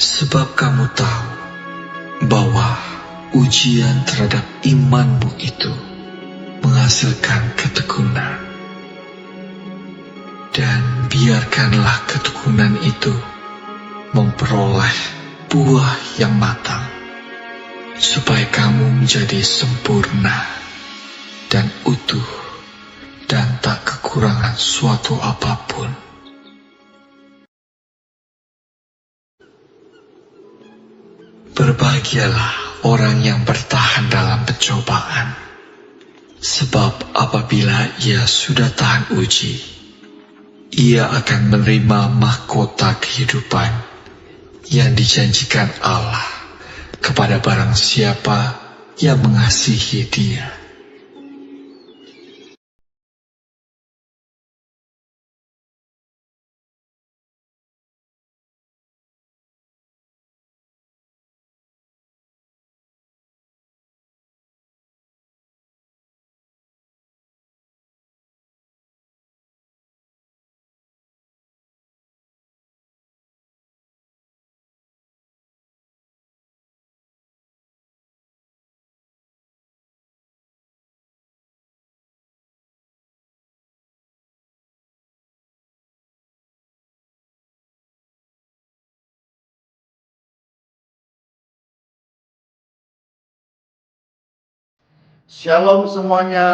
Sebab kamu tahu bahwa ujian terhadap imanmu itu menghasilkan ketekunan. Dan biarkanlah ketekunan itu memperoleh buah yang matang, supaya kamu menjadi sempurna dan utuh dan tak kekurangan suatu apapun. Berbahagialah orang yang bertahan dalam pencobaan, sebab apabila ia sudah tahan uji, ia akan menerima mahkota kehidupan yang dijanjikan Allah kepada barang siapa yang mengasihi Dia. Shalom semuanya,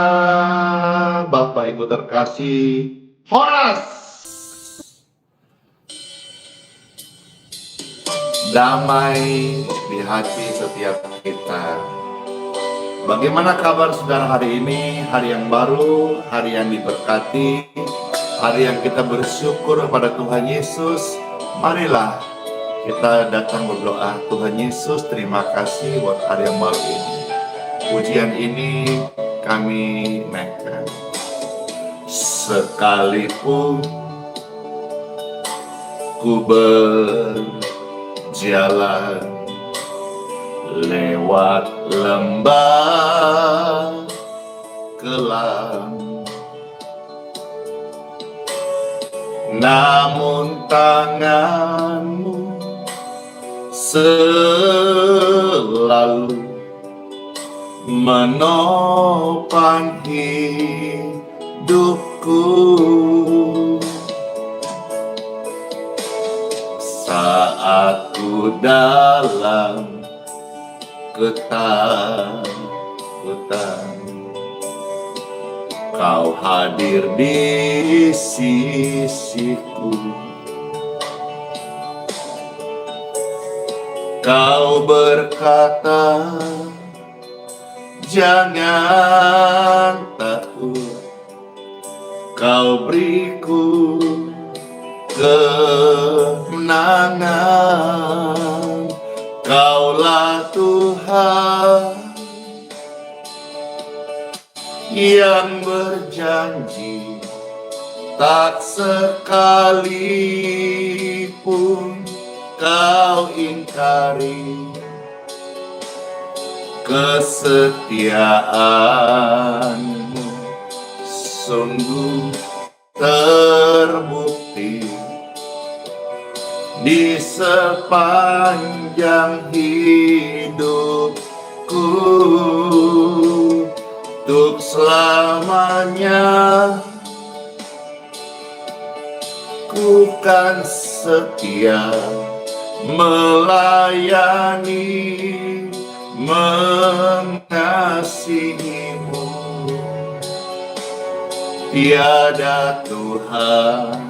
Bapak Ibu terkasih. Horas! Damai di hati setiap kita. Bagaimana kabar saudara hari ini? Hari yang baru, hari yang diberkati, hari yang kita bersyukur kepada Tuhan Yesus. Marilah kita datang berdoa. Tuhan Yesus, terima kasih buat hari yang baru ini. Pujian ini kami naikkan. Sekalipun ku berjalan lewat lembah kelam, namun tanganmu selalu menopang hidupku. Saat ku dalam ketakutan, Kau hadir di sisiku. Kau berkata, jangan takut, Kau beriku kemenangan. Kaulah Tuhan yang berjanji, tak sekalipun Kau ingkari kesetiaanmu. Sungguh terbukti di sepanjang hidupku, untuk selamanya ku kan setia melayani, mengasihimu. Tiada Tuhan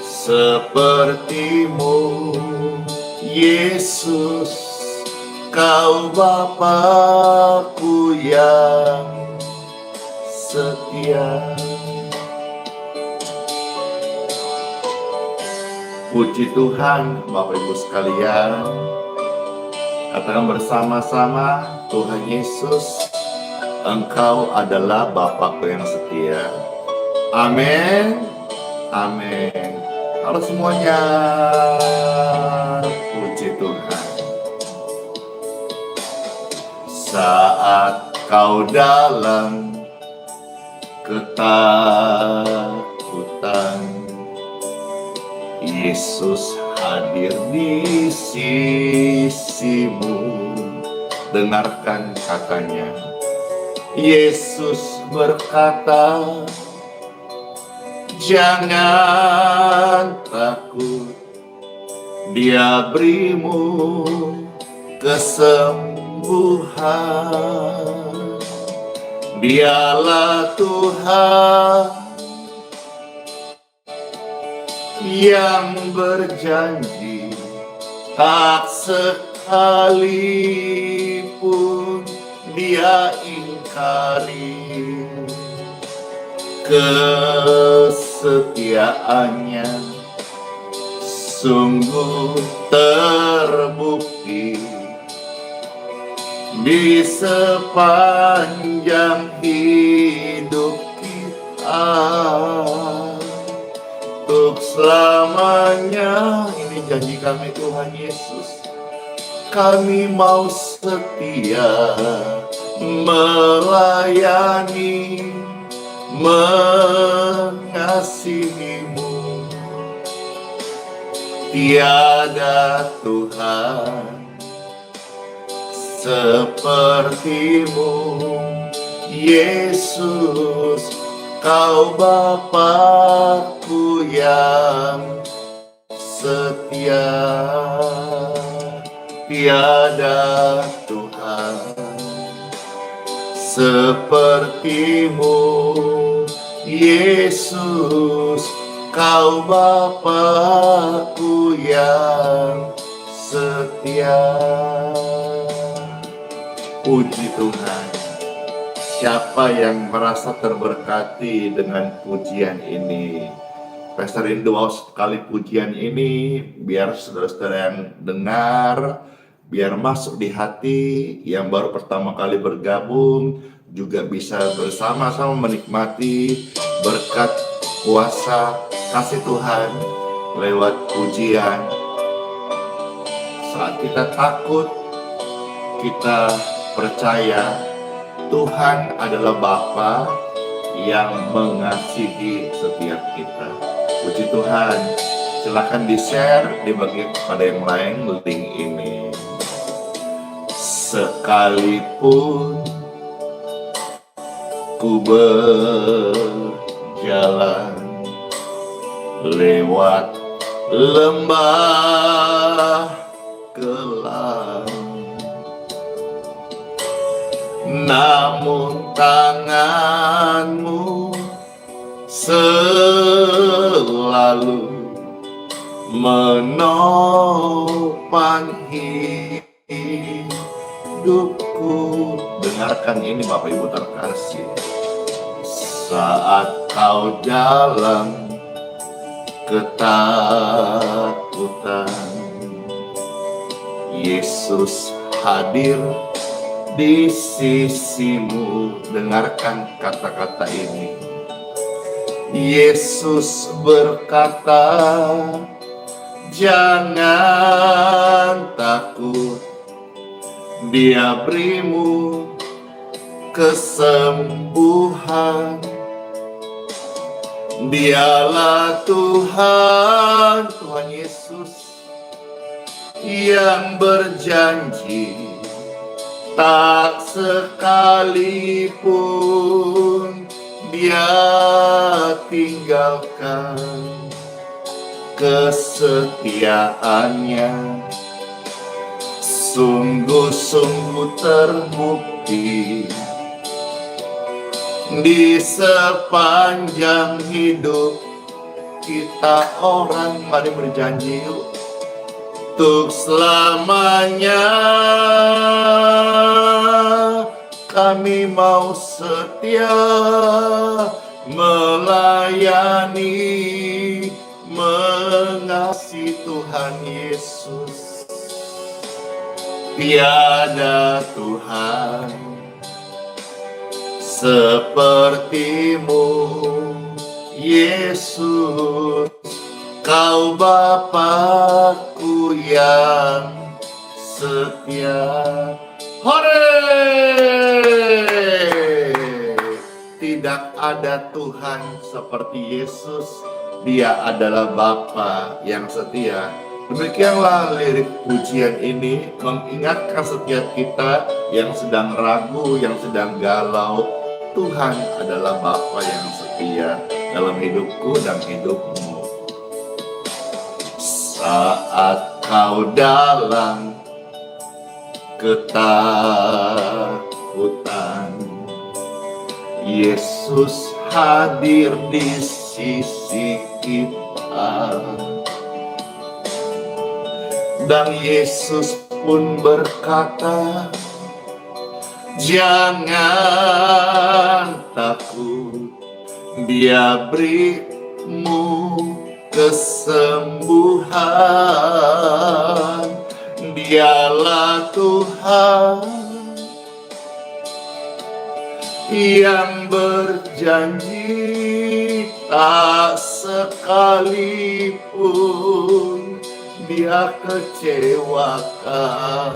sepertimu, Yesus, Kau Bapa-Ku yang setia. Puji Tuhan, Bapak Ibu sekalian. Katakan bersama-sama, Tuhan Yesus, Engkau adalah Bapa-Ku yang setia. Amin. Amin. Halo semuanya. Puji Tuhan. kau dalam ketakutan, Yesus hadir di sisimu. Dengarkan katanya, Yesus berkata, jangan takut, Dia berimu kesembuhan. Dialah Tuhan yang berjanji, tak sekalipun Dia ingkari kesetiaannya. Sungguh terbukti di sepanjang hidup kita, untuk selamanya. Ini janji kami Tuhan Yesus. Kami mau setia melayani, mengasihimu. Tiada Tuhan sepertimu, Yesus, Kau Bapa-Ku yang setia. Tiada Tuhan sepertimu, Yesus, Kau Bapa-Ku yang setia. Puji Tuhan. Siapa yang merasa terberkati dengan pujian ini? Pastor rindu sekali pujian ini, biar saudara-saudara yang dengar, biar masuk di hati, yang baru pertama kali bergabung, juga bisa bersama-sama menikmati berkat kuasa kasih Tuhan lewat pujian. Saat kita takut, kita percaya Tuhan adalah Bapa yang mengasihi setiap kita. Puji Tuhan. Silahkan di-share, dibagi kepada yang lain link ini. Sekalipun ku berjalan lewat lembah gelap, namun tanganmu selalu menopang hidupku. Dengarkan ini Bapak Ibu terkasih. Saat kau dalam ketakutan, Yesus hadir di sisimu. Dengarkan kata-kata ini. Yesus berkata, jangan takut, Dia berimu kesembuhan. Dialah Tuhan, Tuhan Yesus yang berjanji, tak sekalipun Dia tinggalkan kesetiaannya. Sungguh-sungguh terbukti di sepanjang hidup kita. Orang mari berjanji yuk, untuk selamanya kami mau setia melayani, mengasihi Tuhan Yesus. Tiada Tuhan sepertimu, Yesus, Kau Bapa-Ku yang setia. Hore! tidak ada Tuhan seperti Yesus. Dia adalah Bapa yang setia. Demikianlah lirik pujian ini mengingatkan setiap kita yang sedang ragu, yang sedang galau. Tuhan adalah Bapa yang setia dalam hidupku dan hidupmu. Saat kau dalam ketakutan, Yesus hadir di sisi kita. Dan Yesus pun berkata, jangan takut, Dia berimu kesembuhan. Dialah Tuhan yang berjanji, tak sekalipun Dia kecewakan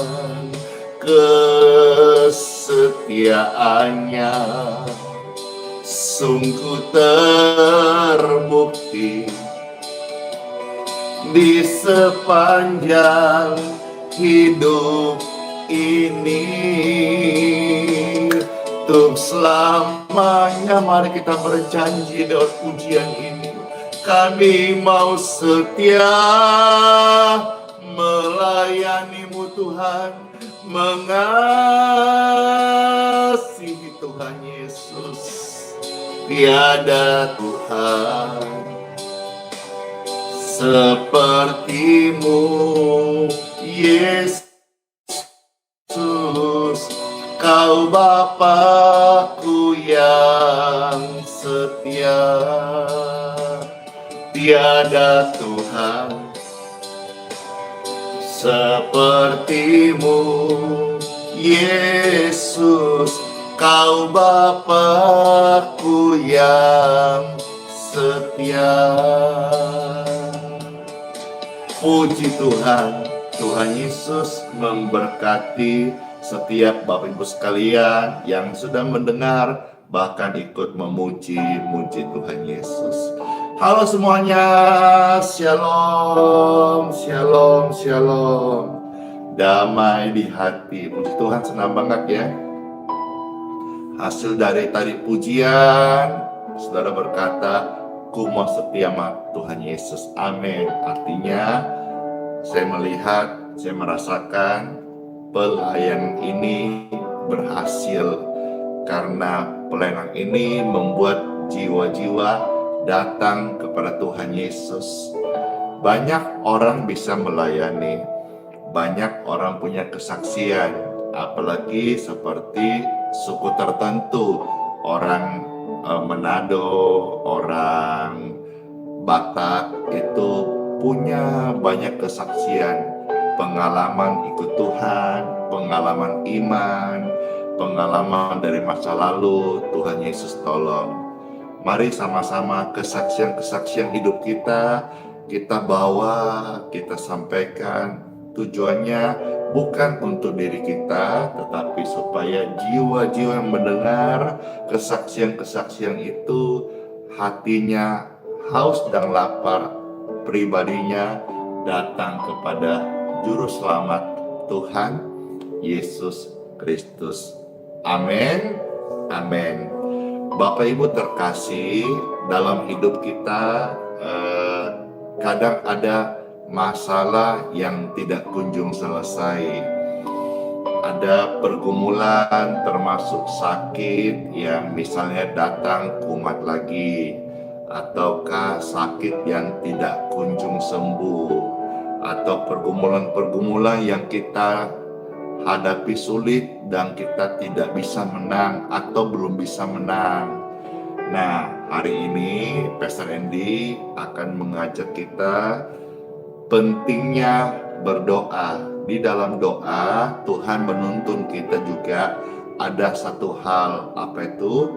kesetiaannya. Sungguh terbukti di sepanjang hidup ini. Untuk selamanya mari kita berjanji dalam pujian ini. Kami mau setia melayani-Mu Tuhan, mengasihi Tuhan Yesus. Tiada Tuhan seperti-Mu Yesus. Kau Bapa-Ku yang setia. Tiada Tuhan seperti-Mu Yesus. Kau Bapa-Ku yang setia. Puji Tuhan, Tuhan Yesus memberkati setiap Bapak Ibu sekalian yang sudah mendengar, bahkan ikut memuji-muji Tuhan Yesus. Halo semuanya, shalom, shalom, shalom. Damai di hati, puji Tuhan, senang banget ya. Hasil dari tadi pujian, saudara berkata, ku mau setia sama Tuhan Yesus, amin. Artinya, saya melihat, saya merasakan pelayanan ini berhasil karena pelayanan ini membuat jiwa-jiwa datang kepada Tuhan Yesus. Banyak orang bisa melayani, banyak orang punya kesaksian, apalagi seperti suku tertentu, orang Manado, orang Batak itu punya banyak kesaksian, pengalaman ikut Tuhan, pengalaman iman, pengalaman dari masa lalu. Tuhan Yesus tolong. Mari sama-sama kesaksian-kesaksian hidup kita bawa, kita sampaikan. Tujuannya bukan untuk diri kita, tetapi supaya jiwa-jiwa yang mendengar kesaksian-kesaksian itu hatinya haus dan lapar, pribadinya datang kepada Juru Selamat Tuhan Yesus Kristus. Amin. Amin. Bapak Ibu terkasih, dalam hidup kita kadang ada masalah yang tidak kunjung selesai. Ada pergumulan termasuk sakit yang misalnya datang kumat lagi, ataukah sakit yang tidak kunjung sembuh, atau pergumulan-pergumulan yang kita hadapi sulit dan kita tidak bisa menang atau belum bisa menang. Nah, hari ini Pastor Andy akan mengajak kita pentingnya berdoa. Di dalam doa, Tuhan menuntun kita juga ada satu hal, apa itu?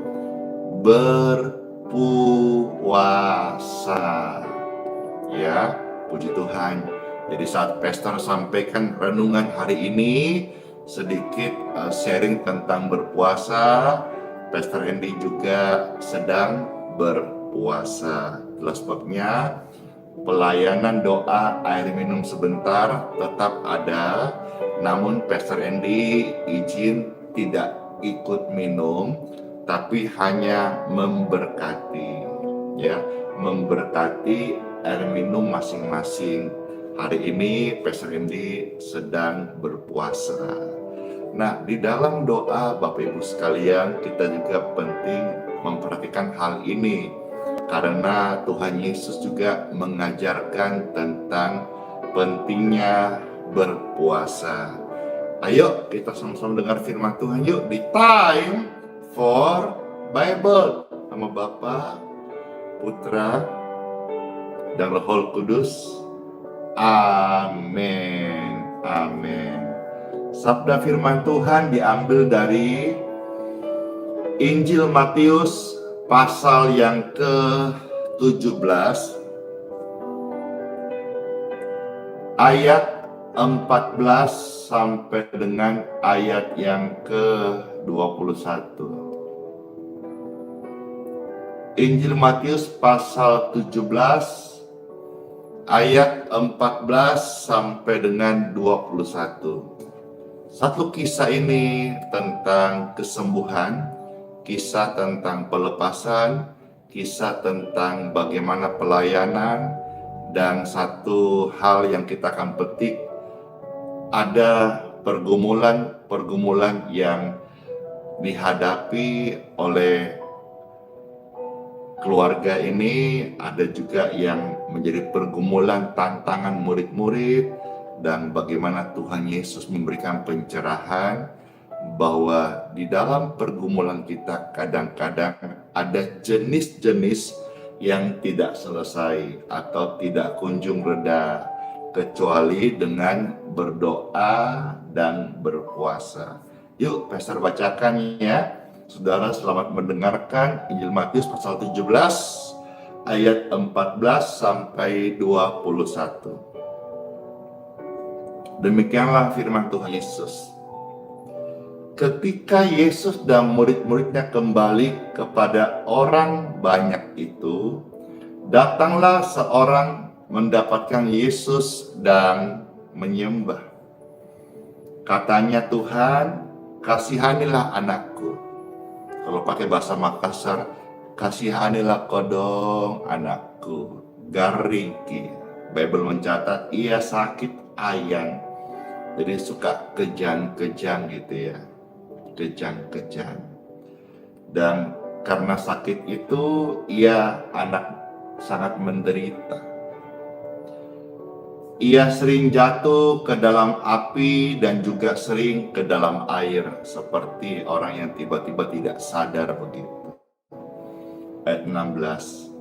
Berpuasa. Ya, puji Tuhan. Jadi saat Pastor sampaikan renungan hari ini, sedikit sharing tentang berpuasa, Pastor Hendy juga sedang berpuasa. Itulah sebabnya pelayanan doa air minum sebentar tetap ada, namun Pastor Hendy izin tidak ikut minum, tapi hanya memberkati, ya, memberkati air minum masing-masing. Hari ini Pastor Hendy sedang berpuasa. Nah, di dalam doa Bapak Ibu sekalian, kita juga penting memperhatikan hal ini, karena Tuhan Yesus juga mengajarkan tentang pentingnya berpuasa. Ayo kita sama-sama dengar firman Tuhan yuk di Time for Bible sama Bapa, Putra, dan Roh Kudus. Amin. Amin. Sabda firman Tuhan diambil dari Injil Matius pasal yang ke-17 ayat 14 sampai dengan ayat yang ke-21. Injil Matius pasal 17 ayat 14 sampai dengan 21. Satu kisah ini tentang kesembuhan, kisah tentang pelepasan, kisah tentang bagaimana pelayanan, dan satu hal yang kita akan petik, ada pergumulan-pergumulan yang dihadapi oleh keluarga ini, ada juga yang menjadi pergumulan tantangan murid-murid, dan bagaimana Tuhan Yesus memberikan pencerahan bahwa di dalam pergumulan kita kadang-kadang ada jenis-jenis yang tidak selesai atau tidak kunjung reda kecuali dengan berdoa dan berpuasa. Yuk, Pastor bacakan ya. Saudara selamat mendengarkan Injil Matius pasal 17 ayat 14 sampai 21. Demikianlah firman Tuhan Yesus. Ketika Yesus dan murid-muridnya kembali kepada orang banyak itu, datanglah seorang mendapatkan Yesus dan menyembah. Katanya, "Tuhan, kasihanilah anakku." Kalau pakai bahasa Makassar, kasihanilah kodong anakku, gariki. Bible mencatat, ia sakit ayang. Jadi suka kejang-kejang gitu ya, kejang-kejang. Dan karena sakit itu, ia anak sangat menderita. Ia sering jatuh ke dalam api dan juga sering ke dalam air, seperti orang yang tiba-tiba tidak sadar begitu. Ayat 16.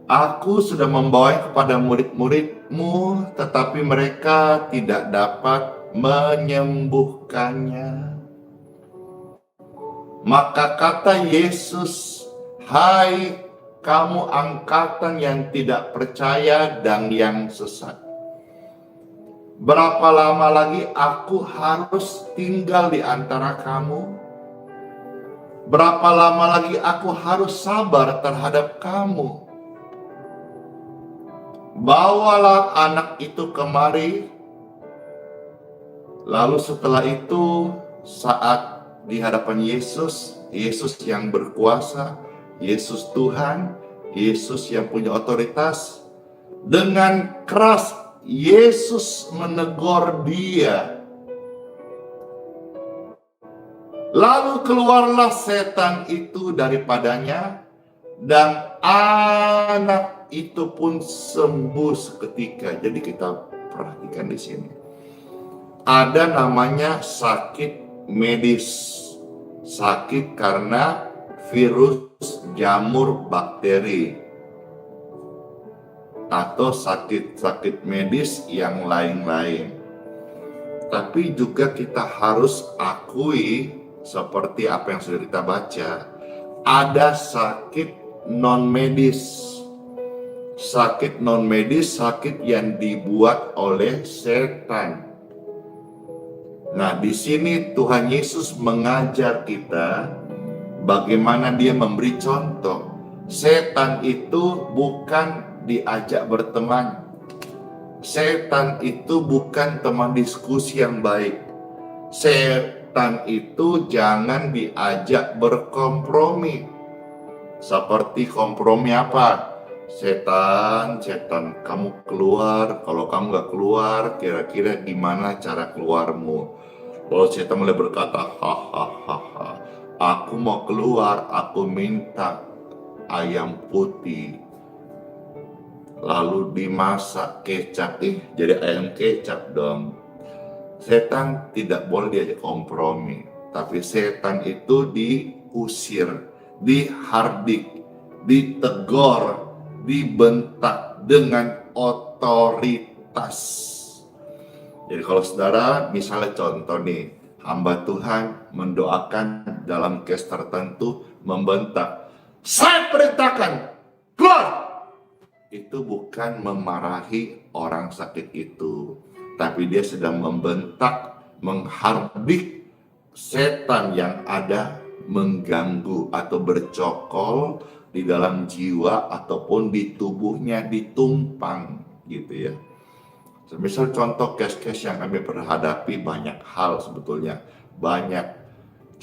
Aku sudah membawanya kepada murid-muridmu, tetapi mereka tidak dapat menyembuhkannya. Maka kata Yesus, "Hai kamu angkatan yang tidak percaya dan yang sesat. Berapa lama lagi aku harus tinggal di antara kamu? Berapa lama lagi aku harus sabar terhadap kamu? Bawalah anak itu kemari." Lalu setelah itu, saat di hadapan Yesus, Yesus yang berkuasa, Yesus Tuhan, Yesus yang punya otoritas, dengan keras Yesus menegur dia. Lalu keluarlah setan itu daripadanya, dan anak itu pun sembuh seketika. Jadi kita perhatikan di sini. Ada namanya sakit medis. Sakit karena virus jamur bakteri. Atau sakit-sakit medis yang lain-lain. Tapi juga kita harus akui, seperti apa yang sudah kita baca, ada sakit non-medis. Sakit non-medis, sakit yang dibuat oleh setan. Nah, di sini Tuhan Yesus mengajar kita Bagaimana dia memberi contoh. Setan itu bukan diajak berteman. Setan itu bukan teman diskusi yang baik. Setan itu jangan diajak berkompromi. Seperti kompromi apa? Setan, kamu keluar. Kalau kamu gak keluar, kira-kira gimana cara keluarmu? Kalau setan mulai berkata, hahaha, aku mau keluar, aku minta ayam putih. Lalu dimasak kecap, jadi ayam kecap dong. Setan tidak boleh diajak kompromi, tapi setan itu diusir, dihardik, ditegur, dibentak dengan otoritas. Jadi kalau saudara, misalnya contoh nih, hamba Tuhan mendoakan dalam kes tertentu, membentak, saya perintahkan, keluar! Itu bukan memarahi orang sakit itu, tapi dia sedang membentak, menghardik setan yang ada mengganggu atau bercokol di dalam jiwa ataupun di tubuhnya, ditumpang gitu ya. Misal contoh case-case yang kami hadapi, banyak hal sebetulnya, banyak,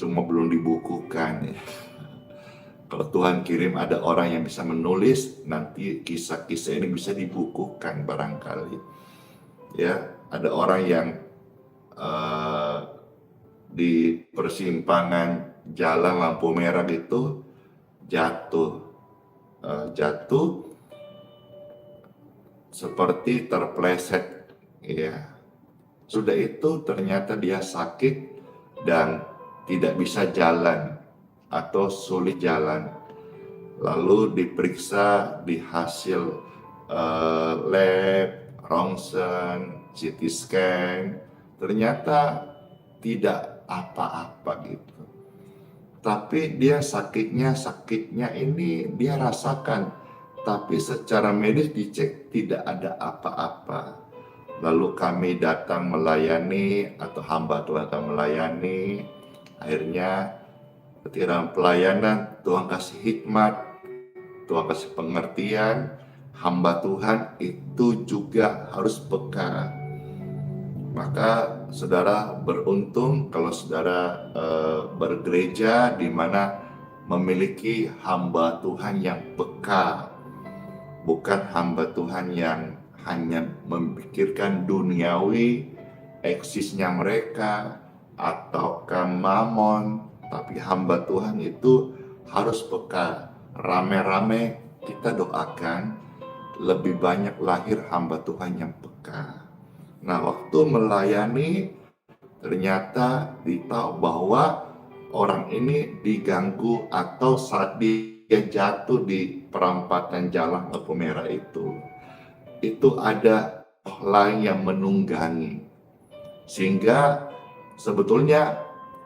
cuma belum dibukukan ya. Kalau Tuhan kirim ada orang yang bisa menulis, nanti kisah-kisah ini bisa dibukukan barangkali. Ya, ada orang yang di persimpangan jalan lampu merah itu jatuh seperti terpleset, ya. Sudah itu ternyata dia sakit dan tidak bisa jalan atau sulit jalan. Lalu diperiksa di hasil lab, rongsen, CT scan, ternyata tidak apa-apa gitu. Tapi dia sakitnya ini dia rasakan, tapi secara medis dicek tidak ada apa-apa. Lalu kami datang melayani atau hamba Tuhan datang melayani. Akhirnya ketika dalam pelayanan Tuhan kasih hikmat, Tuhan kasih pengertian, hamba Tuhan itu juga harus peka. Maka saudara beruntung kalau saudara bergereja di mana memiliki hamba Tuhan yang peka, bukan hamba Tuhan yang hanya memikirkan duniawi, eksisnya mereka, ataukah mamon, tapi hamba Tuhan itu harus peka. Rame-rame kita doakan lebih banyak lahir hamba Tuhan yang peka. Nah, waktu melayani ternyata ditahu bahwa orang ini diganggu atau saat dia jatuh di perampatan jalan lampu merah itu ada lain yang menunggangi, sehingga sebetulnya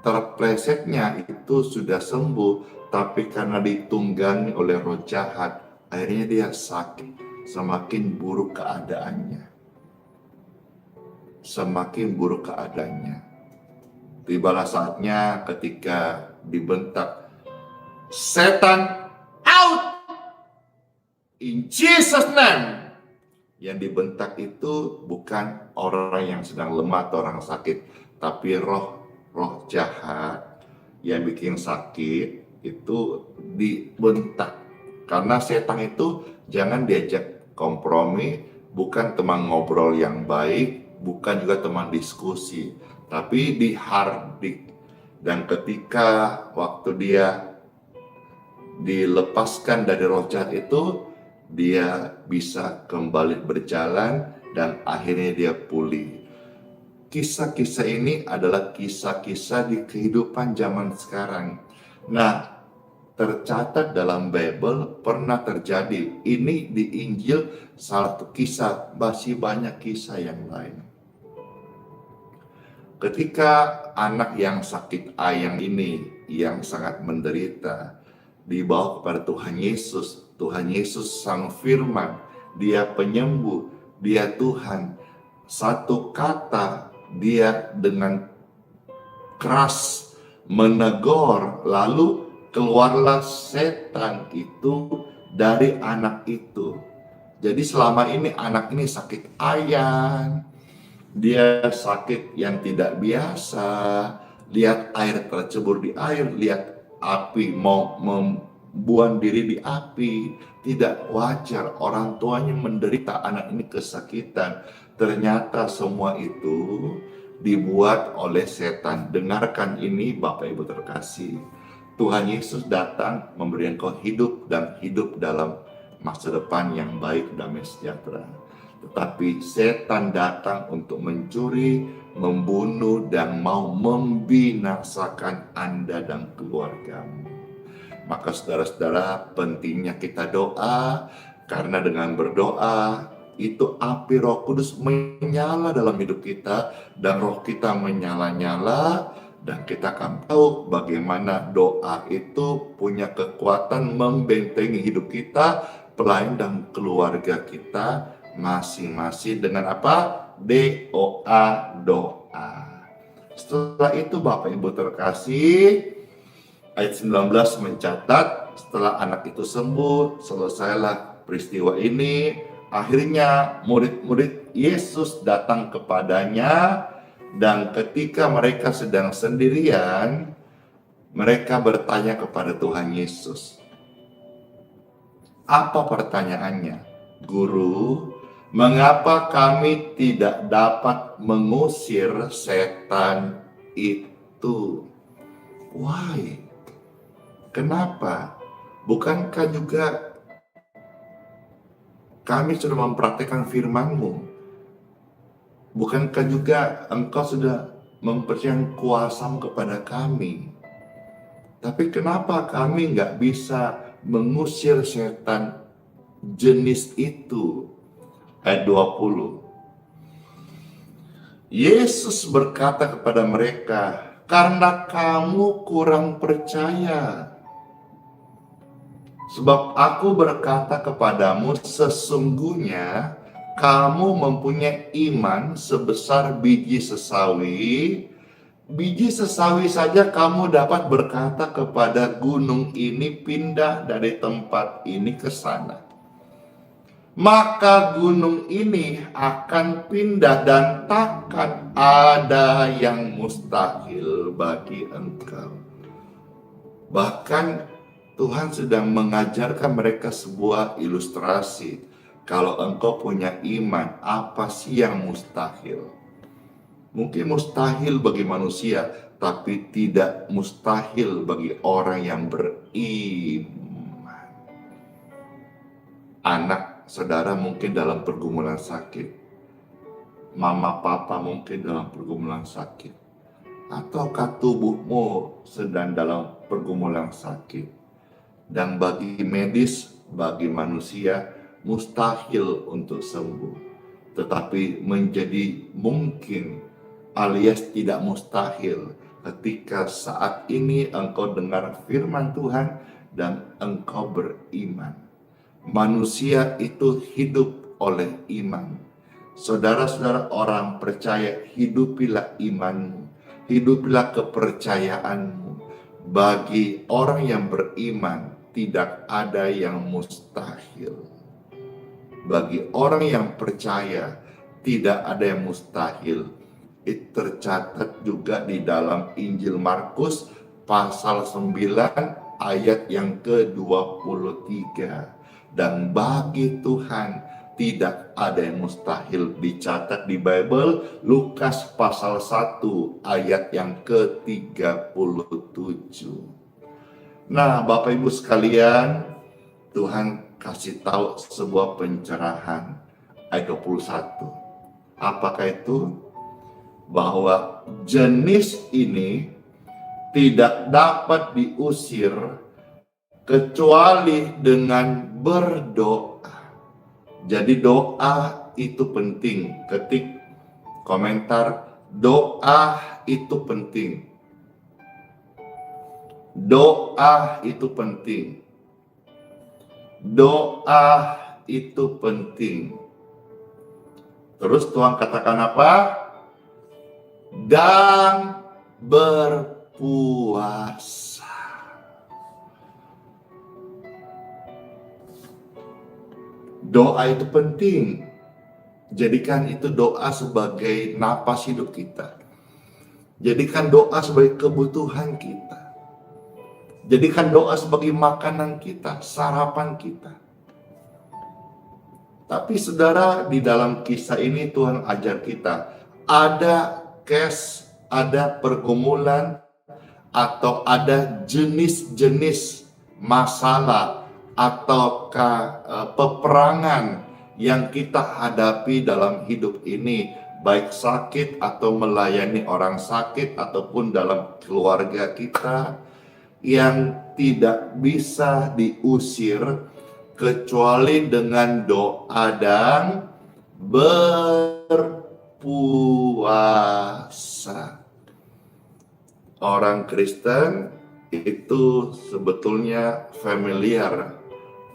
terplesetnya itu sudah sembuh, tapi karena ditunggangi oleh roh jahat, akhirnya dia sakit, semakin buruk keadaannya. Tibalah saatnya ketika dibentak, setan out in Jesus name. Yang dibentak itu bukan orang yang sedang lemah atau orang sakit, tapi roh jahat yang bikin sakit itu dibentak. Karena setan itu jangan diajak kompromi, bukan teman ngobrol yang baik, bukan juga teman diskusi, tapi dihardik. Dan ketika waktu dia dilepaskan dari roh jahat itu, dia bisa kembali berjalan dan akhirnya dia pulih. Kisah-kisah ini adalah kisah-kisah di kehidupan zaman sekarang. Nah, tercatat dalam Bible pernah terjadi. Ini di Injil salah satu kisah, masih banyak kisah yang lain. Ketika anak yang sakit ayang ini, yang sangat menderita, dibawa kepada Tuhan Yesus. Tuhan Yesus sang firman, dia penyembuh, dia Tuhan. Satu kata dia dengan keras menegur, lalu keluarlah setan itu dari anak itu. Jadi selama ini anak ini sakit ayan, dia sakit yang tidak biasa, lihat air tercebur di air, lihat api mau membuang diri di api. Tidak wajar orang tuanya menderita, anak ini kesakitan. Ternyata semua itu dibuat oleh setan. Dengarkan ini Bapak Ibu terkasih. Tuhan Yesus datang memberi engkau hidup dan hidup dalam masa depan yang baik, damai sejahtera. Tetapi setan datang untuk mencuri, membunuh, dan mau membinasakan Anda dan keluargamu. Maka saudara-saudara, pentingnya kita doa, karena dengan berdoa itu api Roh Kudus menyala dalam hidup kita, dan roh kita menyala-nyala, dan kita akan tahu bagaimana doa itu punya kekuatan membentengi hidup kita, pelayan dan keluarga kita masing-masing dengan apa? Doa. Setelah itu Bapak Ibu terkasih, ayat 19 mencatat, setelah anak itu sembuh, selesailah peristiwa ini. Akhirnya murid-murid Yesus datang kepadanya, dan ketika mereka sedang sendirian, mereka bertanya kepada Tuhan Yesus. Apa pertanyaannya? Guru, mengapa kami tidak dapat mengusir setan itu? Why? Kenapa? Bukankah juga kami sudah mempraktikkan firman-Mu? Bukankah juga Engkau sudah mempercayakan kuasa-Mu kepada kami? Tapi kenapa kami nggak bisa mengusir setan jenis itu? Ayat 20. Yesus berkata kepada mereka, karena kamu kurang percaya. Sebab aku berkata kepadamu, sesungguhnya kamu mempunyai iman sebesar biji sesawi. Biji sesawi saja kamu dapat berkata kepada gunung ini, pindah dari tempat ini ke sana. Maka gunung ini akan pindah, dan takkan ada yang mustahil bagi engkau. Bahkan Tuhan sedang mengajarkan mereka sebuah ilustrasi. Kalau engkau punya iman, apa sih yang mustahil? Mungkin mustahil bagi manusia, tapi tidak mustahil bagi orang yang beriman. Anak saudara mungkin dalam pergumulan sakit. Mama papa mungkin dalam pergumulan sakit. Ataukah tubuhmu sedang dalam pergumulan sakit. Dan bagi medis, bagi manusia, mustahil untuk sembuh. Tetapi menjadi mungkin alias tidak mustahil ketika saat ini engkau dengar firman Tuhan dan engkau beriman. Manusia itu hidup oleh iman. Saudara-saudara orang percaya, hidupilah imanmu, hidupilah kepercayaanmu. Bagi orang yang beriman, tidak ada yang mustahil. Bagi orang yang percaya, tidak ada yang mustahil. Itu tercatat juga di dalam Injil Markus pasal 9 ayat yang ke-23. Dan bagi Tuhan tidak ada yang mustahil, dicatat di Bible Lukas pasal 1 ayat yang ke-37. Nah, Bapak Ibu sekalian, Tuhan kasih tahu sebuah pencerahan ayat 21. Apakah itu? Bahwa jenis ini tidak dapat diusir kecuali dengan berdoa. Jadi doa itu penting. Ketik komentar, doa itu penting. Doa itu penting. Doa itu penting. Terus Tuhan katakan apa? Dan berpuasa. Doa itu penting. Jadikan itu doa sebagai napas hidup kita. Jadikan doa sebagai kebutuhan kita. Jadikan doa sebagai makanan kita, sarapan kita. Tapi saudara, di dalam kisah ini Tuhan ajar kita, ada case, ada pergumulan, atau ada jenis-jenis masalah ataukah peperangan yang kita hadapi dalam hidup ini, baik sakit atau melayani orang sakit ataupun dalam keluarga kita, yang tidak bisa diusir kecuali dengan doa dan berpuasa. Orang Kristen itu sebetulnya familiar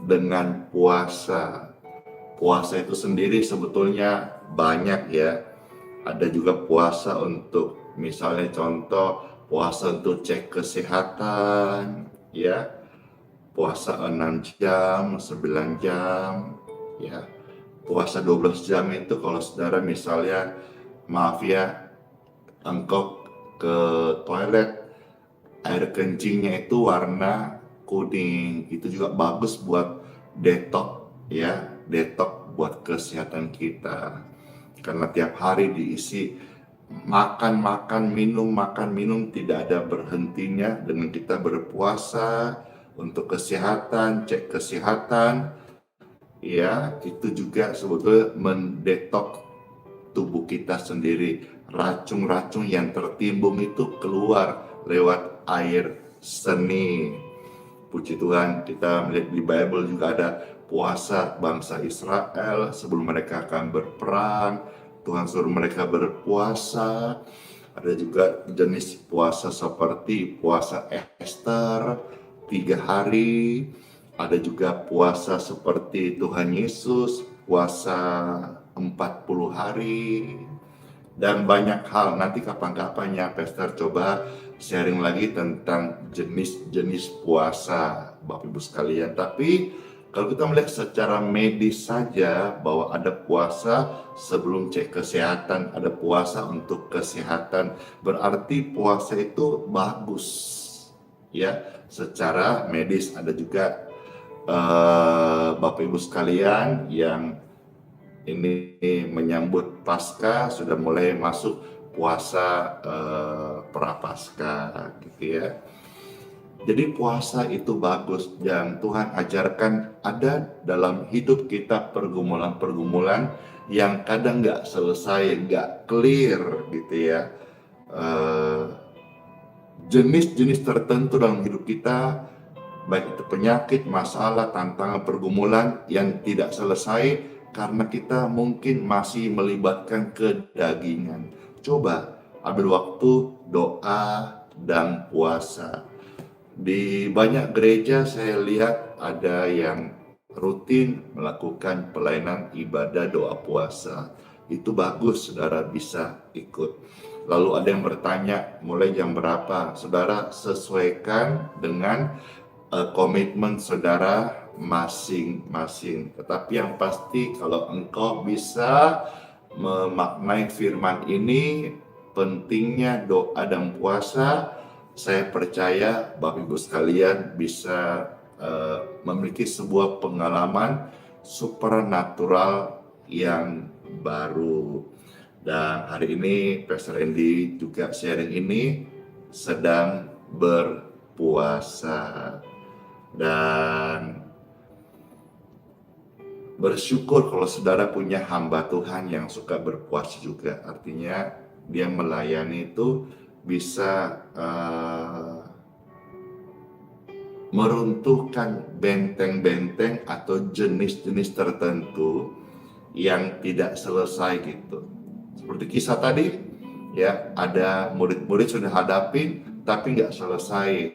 dengan puasa. Puasa itu sendiri sebetulnya banyak ya. Ada juga puasa untuk, misalnya contoh, puasa untuk cek kesehatan, ya. Puasa 6 jam, 9 jam, ya. Puasa 12 jam itu kalau saudara misalnya, maaf ya, engkau ke toilet, air kencingnya itu warna kuning, itu juga bagus buat detox, ya. Detox buat kesehatan kita. Karena tiap hari diisi makan minum tidak ada berhentinya. Dengan kita berpuasa untuk kesehatan, cek kesehatan, ya, itu juga sebetulnya mendetok tubuh kita sendiri. Racun-racun yang tertimbun itu keluar lewat air seni. Puji Tuhan, kita melihat di Bible juga ada puasa bangsa Israel sebelum mereka akan berperang. Tuhan suruh mereka berpuasa. Ada juga jenis puasa seperti puasa Esther 3 hari. Ada juga puasa seperti Tuhan Yesus, puasa 40 hari. Dan banyak hal. Nanti kapan-kapan ya Pastor coba sharing lagi tentang jenis-jenis puasa Bapak Ibu sekalian. Tapi kalau kita melihat secara medis saja bahwa ada puasa sebelum cek kesehatan, ada puasa untuk kesehatan, berarti puasa itu bagus ya secara medis. Ada juga Bapak Ibu sekalian yang ini menyambut Paskah, sudah mulai masuk puasa prapaskah gitu ya. Jadi puasa itu bagus dan Tuhan ajarkan ada dalam hidup kita pergumulan-pergumulan yang kadang nggak selesai, nggak clear gitu ya. Jenis-jenis tertentu dalam hidup kita, baik itu penyakit, masalah, tantangan, pergumulan yang tidak selesai karena kita mungkin masih melibatkan kedagingan. Coba ambil waktu doa dan puasa. Di banyak gereja saya lihat ada yang rutin melakukan pelayanan ibadah doa puasa. Itu bagus, saudara bisa ikut. Lalu ada yang bertanya, mulai jam berapa? Saudara sesuaikan dengan komitmen saudara masing-masing. Tetapi yang pasti kalau engkau bisa memaknai firman ini, pentingnya doa dan puasa, saya percaya Bapak Ibu sekalian bisa memiliki sebuah pengalaman supernatural yang baru. Dan hari ini Pastor Andy juga sharing ini sedang berpuasa. Dan bersyukur kalau saudara punya hamba Tuhan yang suka berpuasa juga. Artinya dia melayani itu bisa meruntuhkan benteng-benteng atau jenis-jenis tertentu yang tidak selesai gitu. Seperti kisah tadi, ya, ada murid-murid sudah hadapin tapi nggak selesai.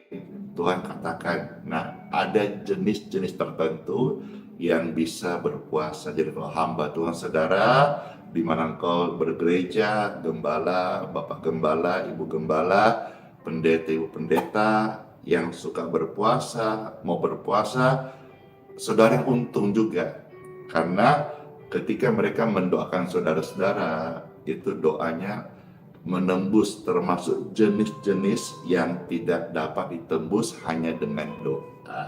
Tuhan katakan, nah ada jenis-jenis tertentu yang bisa berpuasa. Jadi kalau hamba Tuhan saudara, di mana engkau bergereja, gembala, bapak gembala, ibu gembala, pendeta, ibu pendeta yang suka berpuasa, mau berpuasa, saudara yang untung juga. Karena ketika mereka mendoakan saudara-saudara, itu doanya menembus termasuk jenis-jenis yang tidak dapat ditembus hanya dengan doa.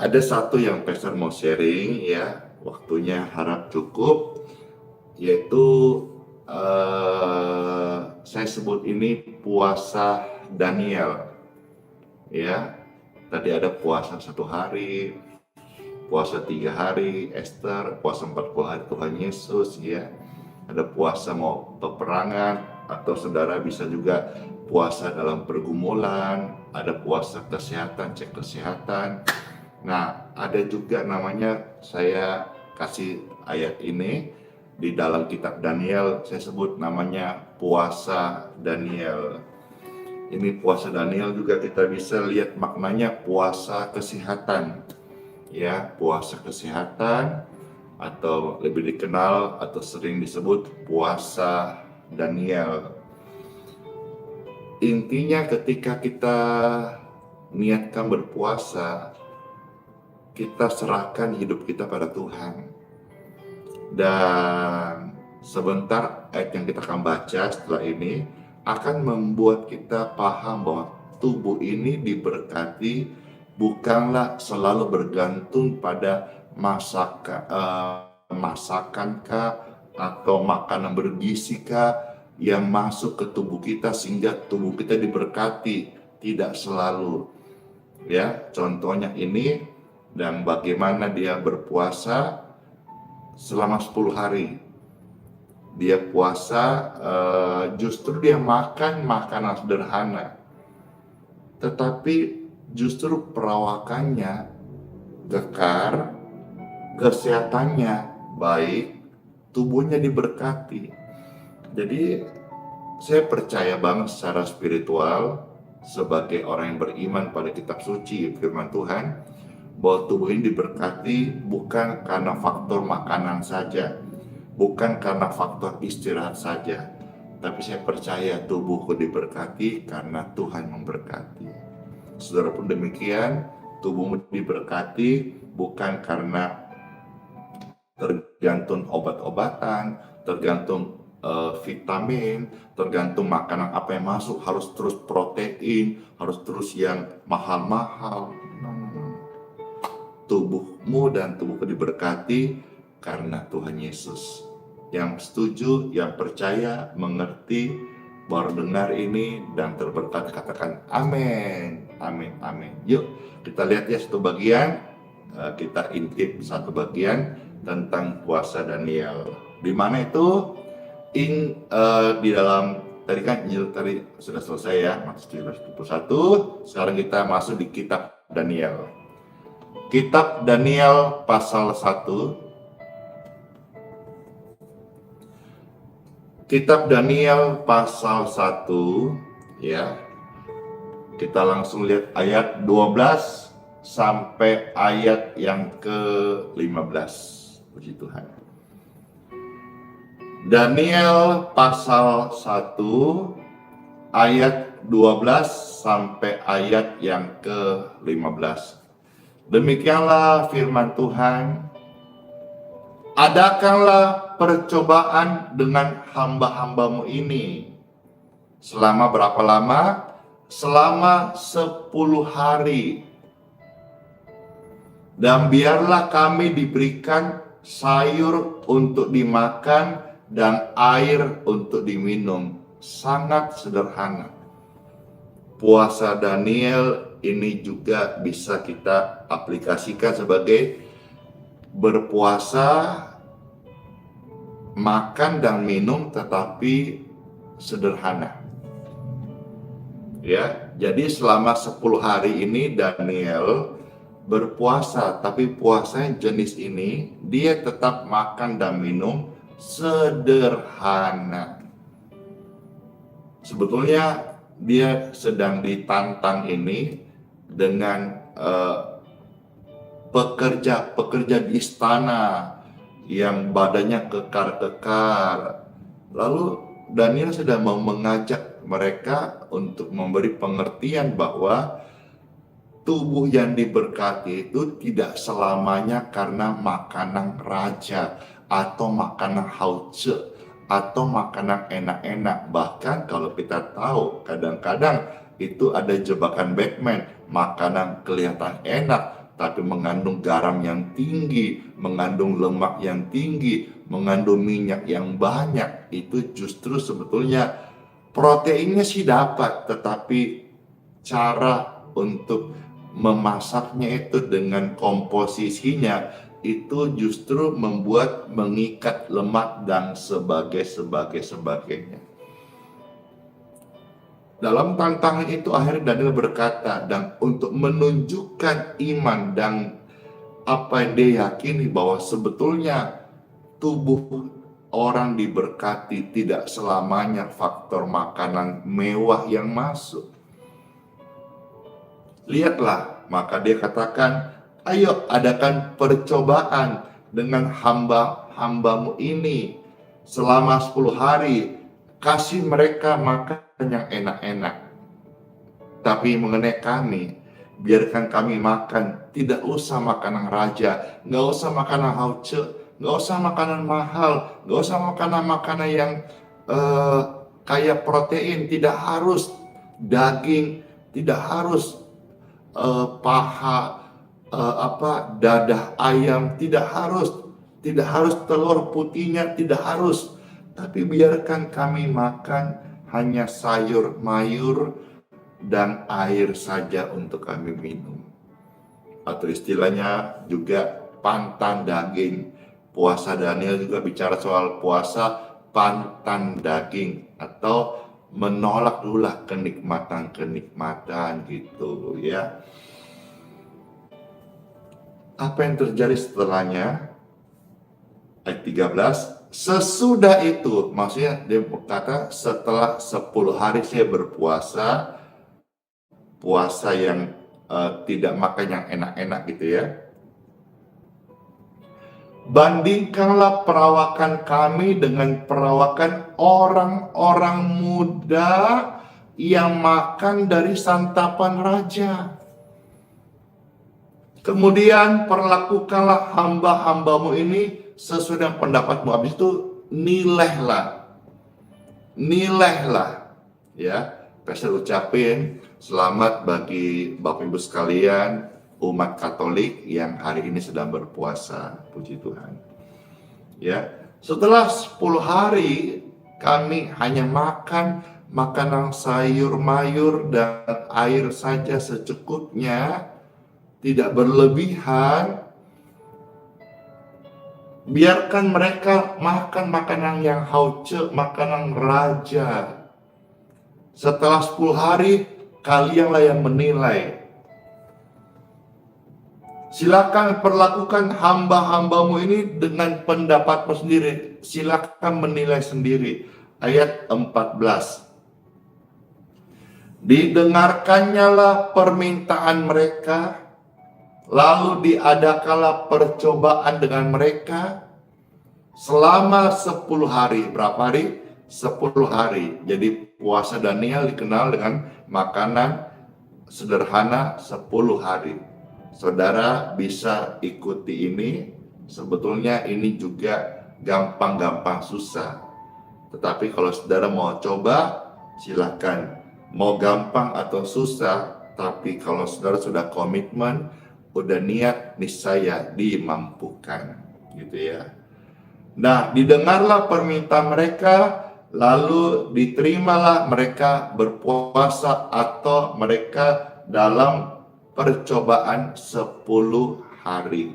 Ada satu yang Pastor mau sharing ya, waktunya harap cukup, yaitu saya sebut ini puasa Daniel. Ya, tadi ada puasa 1 hari, puasa 3 hari, Esther, puasa 40 hari Tuhan Yesus ya. Ada puasa mau peperangan, atau saudara bisa juga puasa dalam pergumulan, ada puasa kesehatan, cek kesehatan. Nah, ada juga namanya, saya kasih ayat ini di dalam kitab Daniel, saya sebut namanya puasa Daniel. Ini puasa Daniel juga kita bisa lihat maknanya puasa kesehatan. Ya, puasa kesehatan, atau lebih dikenal atau sering disebut puasa Daniel. Intinya ketika kita niatkan berpuasa, kita serahkan hidup kita pada Tuhan. Dan sebentar ayat yang kita akan baca setelah ini akan membuat kita paham bahwa tubuh ini diberkati bukanlah selalu bergantung pada masakan kah atau makanan bergizi kah yang masuk ke tubuh kita sehingga tubuh kita diberkati. Tidak selalu ya. Contohnya ini, dan bagaimana dia berpuasa selama 10 hari. Dia puasa, justru dia makan makanan sederhana, tetapi justru perawakannya kekar, kesehatannya baik, tubuhnya diberkati. Jadi saya percaya banget secara spiritual sebagai orang yang beriman pada kitab suci firman Tuhan, bahwa tubuh ini diberkati bukan karena faktor makanan saja, bukan karena faktor istirahat saja, tapi saya percaya tubuhku diberkati karena Tuhan memberkati. Saudara pun demikian, tubuhmu diberkati bukan karena tergantung obat-obatan, tergantung vitamin, tergantung makanan apa yang masuk, harus terus protein, harus terus yang mahal-mahal. Tubuhmu dan tubuhku diberkati karena Tuhan Yesus. Yang setuju, yang percaya, mengerti, baru dengar ini dan terberkati, katakan amin, amin, amin. Yuk kita lihat ya satu bagian, kita intip satu bagian tentang puasa Daniel. Di mana itu? Di dalam tadi kan Injil tadi sudah selesai ya, Matius 17:21. Sekarang kita masuk di kitab Daniel. Kitab Daniel pasal 1. Kitab Daniel pasal 1 ya. Kita langsung lihat ayat 12 sampai ayat yang ke-15. Puji Tuhan. Daniel pasal 1 ayat 12 sampai ayat yang ke-15. Demikianlah firman Tuhan. Adakanlah percobaan dengan hamba-hambamu ini. Selama berapa lama? Selama 10 hari. Dan biarlah kami diberikan sayur untuk dimakan dan air untuk diminum. Sangat sederhana. Puasa Daniel ini juga bisa kita aplikasikan sebagai berpuasa, makan dan minum tetapi sederhana. Ya, jadi selama 10 hari ini Daniel berpuasa, tapi puasanya jenis ini dia tetap makan dan minum sederhana. Sebetulnya dia sedang ditantang ini dengan pekerja di istana yang badannya kekar-kekar. Lalu Daniel sedang mengajak mereka untuk memberi pengertian bahwa tubuh yang diberkati itu tidak selamanya karena makanan raja atau makanan hauce atau makanan enak-enak. Bahkan kalau kita tahu kadang-kadang itu ada jebakan Batman, makanan kelihatan enak tapi mengandung garam yang tinggi, mengandung lemak yang tinggi, mengandung minyak yang banyak. Itu justru sebetulnya proteinnya sih dapat, tetapi cara untuk memasaknya itu dengan komposisinya itu justru membuat mengikat lemak dan sebagainya. Dalam tantangan itu akhirnya Daniel berkata, dan untuk menunjukkan iman dan apa yang dia yakini bahwa sebetulnya tubuh orang diberkati tidak selamanya faktor makanan mewah yang masuk. Lihatlah, maka dia katakan, ayo adakan percobaan dengan hamba-hambamu ini selama 10 hari. Kasih mereka makan yang enak-enak. Tapi mengenai kami, biarkan kami makan, tidak usah makanan raja, nggak usah makanan hauce, nggak usah makanan mahal, nggak usah makanan yang kaya protein, tidak harus daging, tidak harus paha dadah ayam, tidak harus telur putihnya, tidak harus, tapi biarkan kami makan hanya sayur mayur dan air saja untuk kami minum. Atau istilahnya juga pantan daging. Puasa Daniel juga bicara soal puasa pantan daging atau menolak dulu lah kenikmatan gitu ya. Apa yang terjadi setelahnya? Ayat 13, sesudah itu, maksudnya dia berkata setelah 10 hari saya berpuasa, puasa yang tidak makan yang enak-enak gitu ya. Bandingkanlah perawakan kami dengan perawakan orang-orang muda yang makan dari santapan raja. Kemudian perlakukanlah hamba-hambamu ini sesuai dengan pendapatmu. Habis itu nilailah ya. Pastor ucapin selamat bagi Bapak Ibu sekalian umat Katolik yang hari ini sedang berpuasa, puji Tuhan. Ya, setelah 10 hari kami hanya makan makanan sayur mayur dan air saja secukupnya, tidak berlebihan. Biarkan mereka makan makanan yang hauce, makanan raja. Setelah 10 hari, kalianlah yang menilai. Silakan perlakukan hamba-hambamu ini dengan pendapatmu sendiri. Silakan menilai sendiri. Ayat 14. Didengarkannyalah permintaan mereka, lalu diadakanlah percobaan dengan mereka selama 10 hari. Berapa hari? 10 hari. Jadi puasa Daniel dikenal dengan makanan sederhana 10 hari. Saudara bisa ikuti ini. Sebetulnya ini juga gampang-gampang susah. Tetapi kalau saudara mau coba, silakan. Mau gampang atau susah, tapi kalau saudara sudah komitmen, udah niat, niscaya dimampukan. Gitu ya. Nah, didengarlah permintaan mereka, lalu diterimalah mereka berpuasa atau mereka dalam percobaan 10 hari.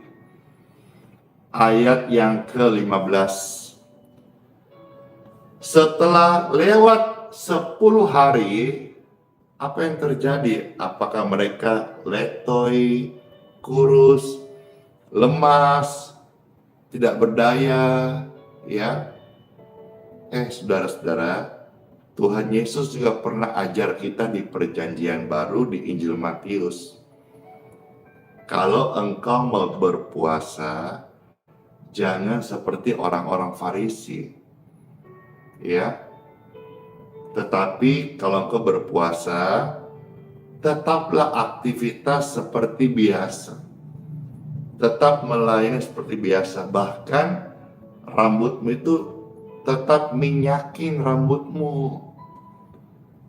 Ayat yang ke-15. Setelah lewat 10 hari, apa yang terjadi? Apakah mereka letoi, kurus, lemas, tidak berdaya, ya? Saudara-saudara, Tuhan Yesus juga pernah ajar kita di perjanjian baru di Injil Matius. Kalau engkau mau berpuasa, jangan seperti orang-orang Farisi. Ya. Tetapi kalau engkau berpuasa, tetaplah aktivitas seperti biasa. Tetap melayani seperti biasa. Bahkan rambutmu itu tetap minyakin rambutmu.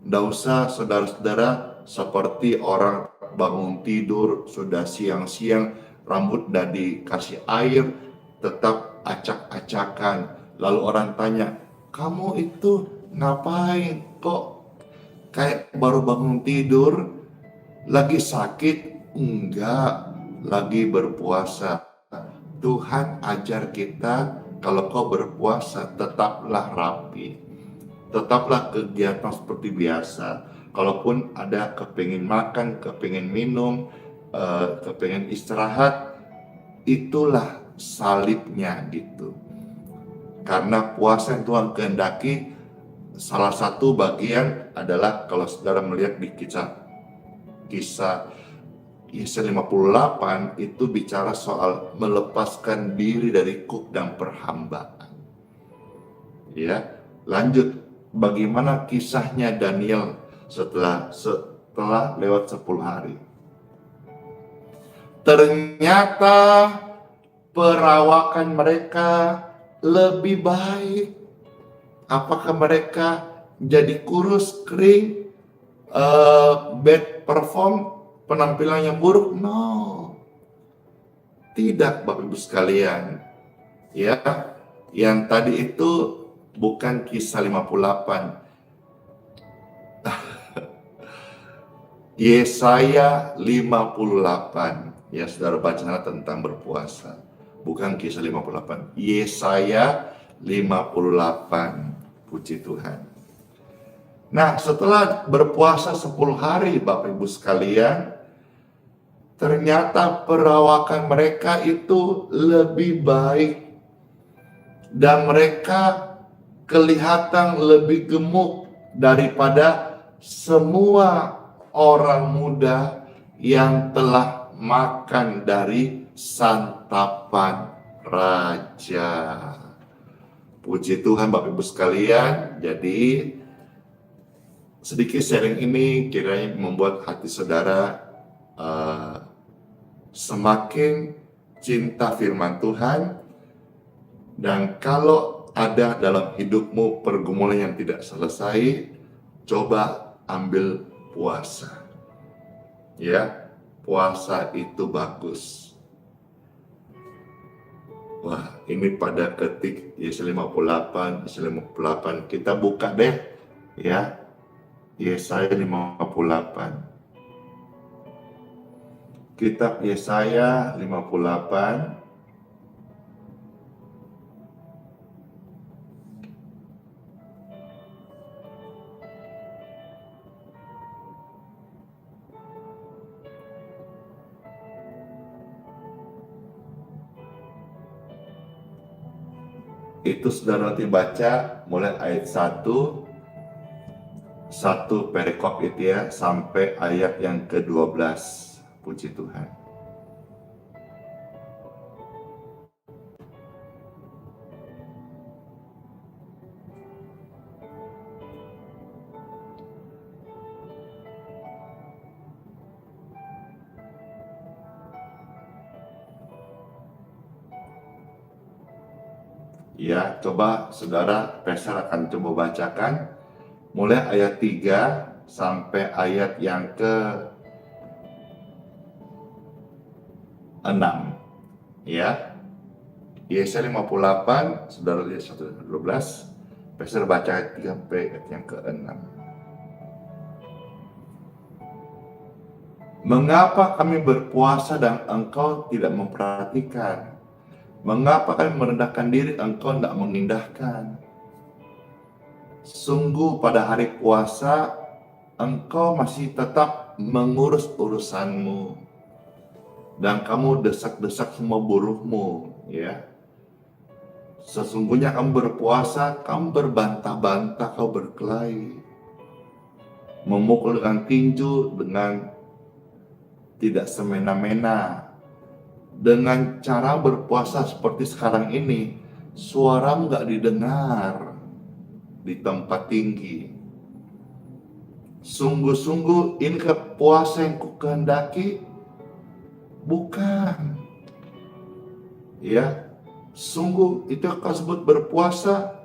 Nggak usah saudara-saudara seperti orang bangun tidur sudah siang-siang rambut udah dikasih air tetap acak-acakan. Lalu orang tanya, kamu itu ngapain kok kayak baru bangun tidur? Lagi sakit? Enggak, lagi berpuasa. Tuhan ajar kita kalau kau berpuasa tetaplah rapi. Tetaplah kegiatan seperti biasa. Kalaupun ada kepingin makan, kepingin minum, kepingin istirahat, itulah salibnya gitu. Karena puasa yang Tuhan kehendaki, salah satu bagian adalah kalau saudara melihat di kisah Yesaya 58 itu bicara soal melepaskan diri dari kuk dan perhambaan. Ya, lanjut bagaimana kisahnya Daniel setelah lewat 10 hari. Ternyata perawakan mereka lebih baik. Apakah mereka jadi kurus, kering, bad perform, penampilannya buruk? No. Tidak, Bapak Ibu sekalian. Ya, yang tadi itu bukan kisah 58. Yesaya 58. Ya, saudara baca tentang berpuasa. Bukan kisah 58. Yesaya 58. Puji Tuhan. Nah, setelah berpuasa 10 hari, Bapak Ibu sekalian, ternyata perawakan mereka itu lebih baik. Dan mereka kelihatan lebih gemuk daripada semua orang muda yang telah makan dari santapan raja. Puji Tuhan Bapak Ibu sekalian. Jadi sedikit sharing ini kiranya membuat hati saudara semakin cinta firman Tuhan. Dan kalau ada dalam hidupmu pergumulan yang tidak selesai, coba ambil puasa. Ya, puasa itu bagus. Wah, ini pada ketik Yesaya 58, kita buka deh ya. Yesaya 58. Kitab Yesaya 58 itu saudara nanti baca mulai ayat 1 perikop itu ya sampai ayat yang ke-12. Puji Tuhan. Ya, coba saudara Peser akan coba bacakan mulai ayat 3 sampai ayat yang ke-6. Ya. Yesaya 58, saudara lihat 1:12. Peser baca ayat 3 sampai ayat yang ke-6. Mengapa kami berpuasa dan engkau tidak memperhatikan? Mengapa kami merendahkan diri, engkau tidak mengindahkan? Sungguh pada hari puasa, engkau masih tetap mengurus urusanmu. Dan kamu desak-desak semua buruhmu, ya. Sesungguhnya kamu berpuasa, kamu berbantah-bantah, kau berkelahi. Memukul dengan tinju, dengan tidak semena-mena. Dengan cara berpuasa seperti sekarang ini, suara nggak didengar di tempat tinggi. Sungguh-sungguh ini puasa yang ku kehendaki? Bukan. Ya, sungguh itu yang kau sebut berpuasa?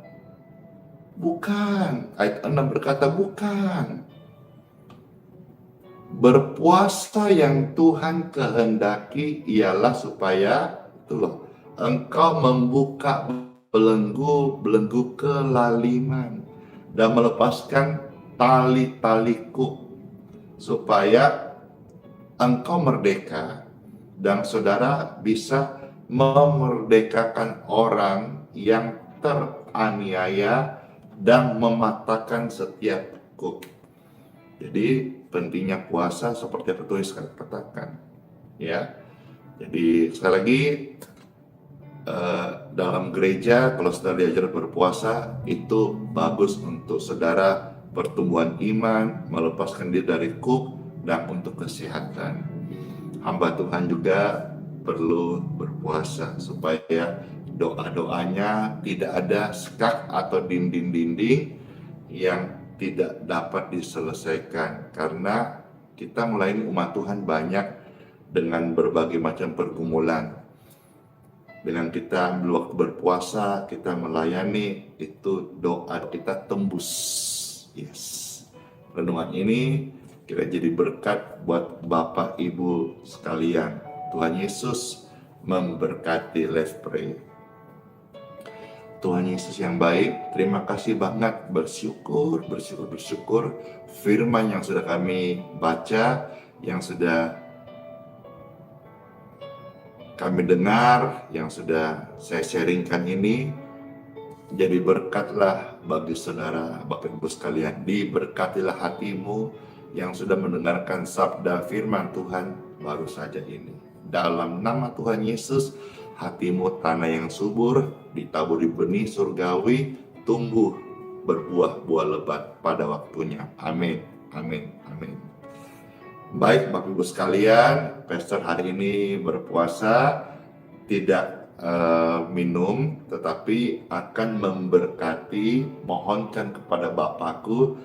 Bukan. Ayat 6 berkata bukan. Berpuasa yang Tuhan kehendaki ialah supaya engkau membuka belenggu-belenggu kelaliman dan melepaskan tali-taliku supaya engkau merdeka dan saudara bisa memerdekakan orang yang teraniaya dan mematahkan setiap kuk. Jadi pentingnya puasa seperti yang tertulis katakan, ya. Jadi sekali lagi dalam gereja kalau saudara diajar berpuasa itu bagus untuk saudara pertumbuhan iman, melepaskan diri dari kuk dan untuk kesehatan. Hamba Tuhan juga perlu berpuasa supaya doa-doanya tidak ada skak atau dinding-dinding yang tidak dapat diselesaikan, karena kita melayani umat Tuhan banyak dengan berbagai macam pergumulan. Dengan kita ambil waktu berpuasa, kita melayani, itu doa kita tembus. Yes. Renungan ini kira jadi berkat buat Bapak Ibu sekalian. Tuhan Yesus memberkati. Let's pray. Tuhan Yesus yang baik, terima kasih banget, bersyukur firman yang sudah kami baca, yang sudah kami dengar, yang sudah saya sharingkan ini, jadi berkatlah bagi saudara, Bapak Ibu sekalian. Diberkatilah hatimu yang sudah mendengarkan sabda firman Tuhan baru saja ini. Dalam nama Tuhan Yesus, hatimu tanah yang subur, ditaburi benih surgawi, tumbuh berbuah-buah lebat pada waktunya. Amin, amin, amin. Baik Bapak Ibu sekalian, pastor hari ini berpuasa, tidak minum, tetapi akan memberkati, mohonkan kepada Bapakku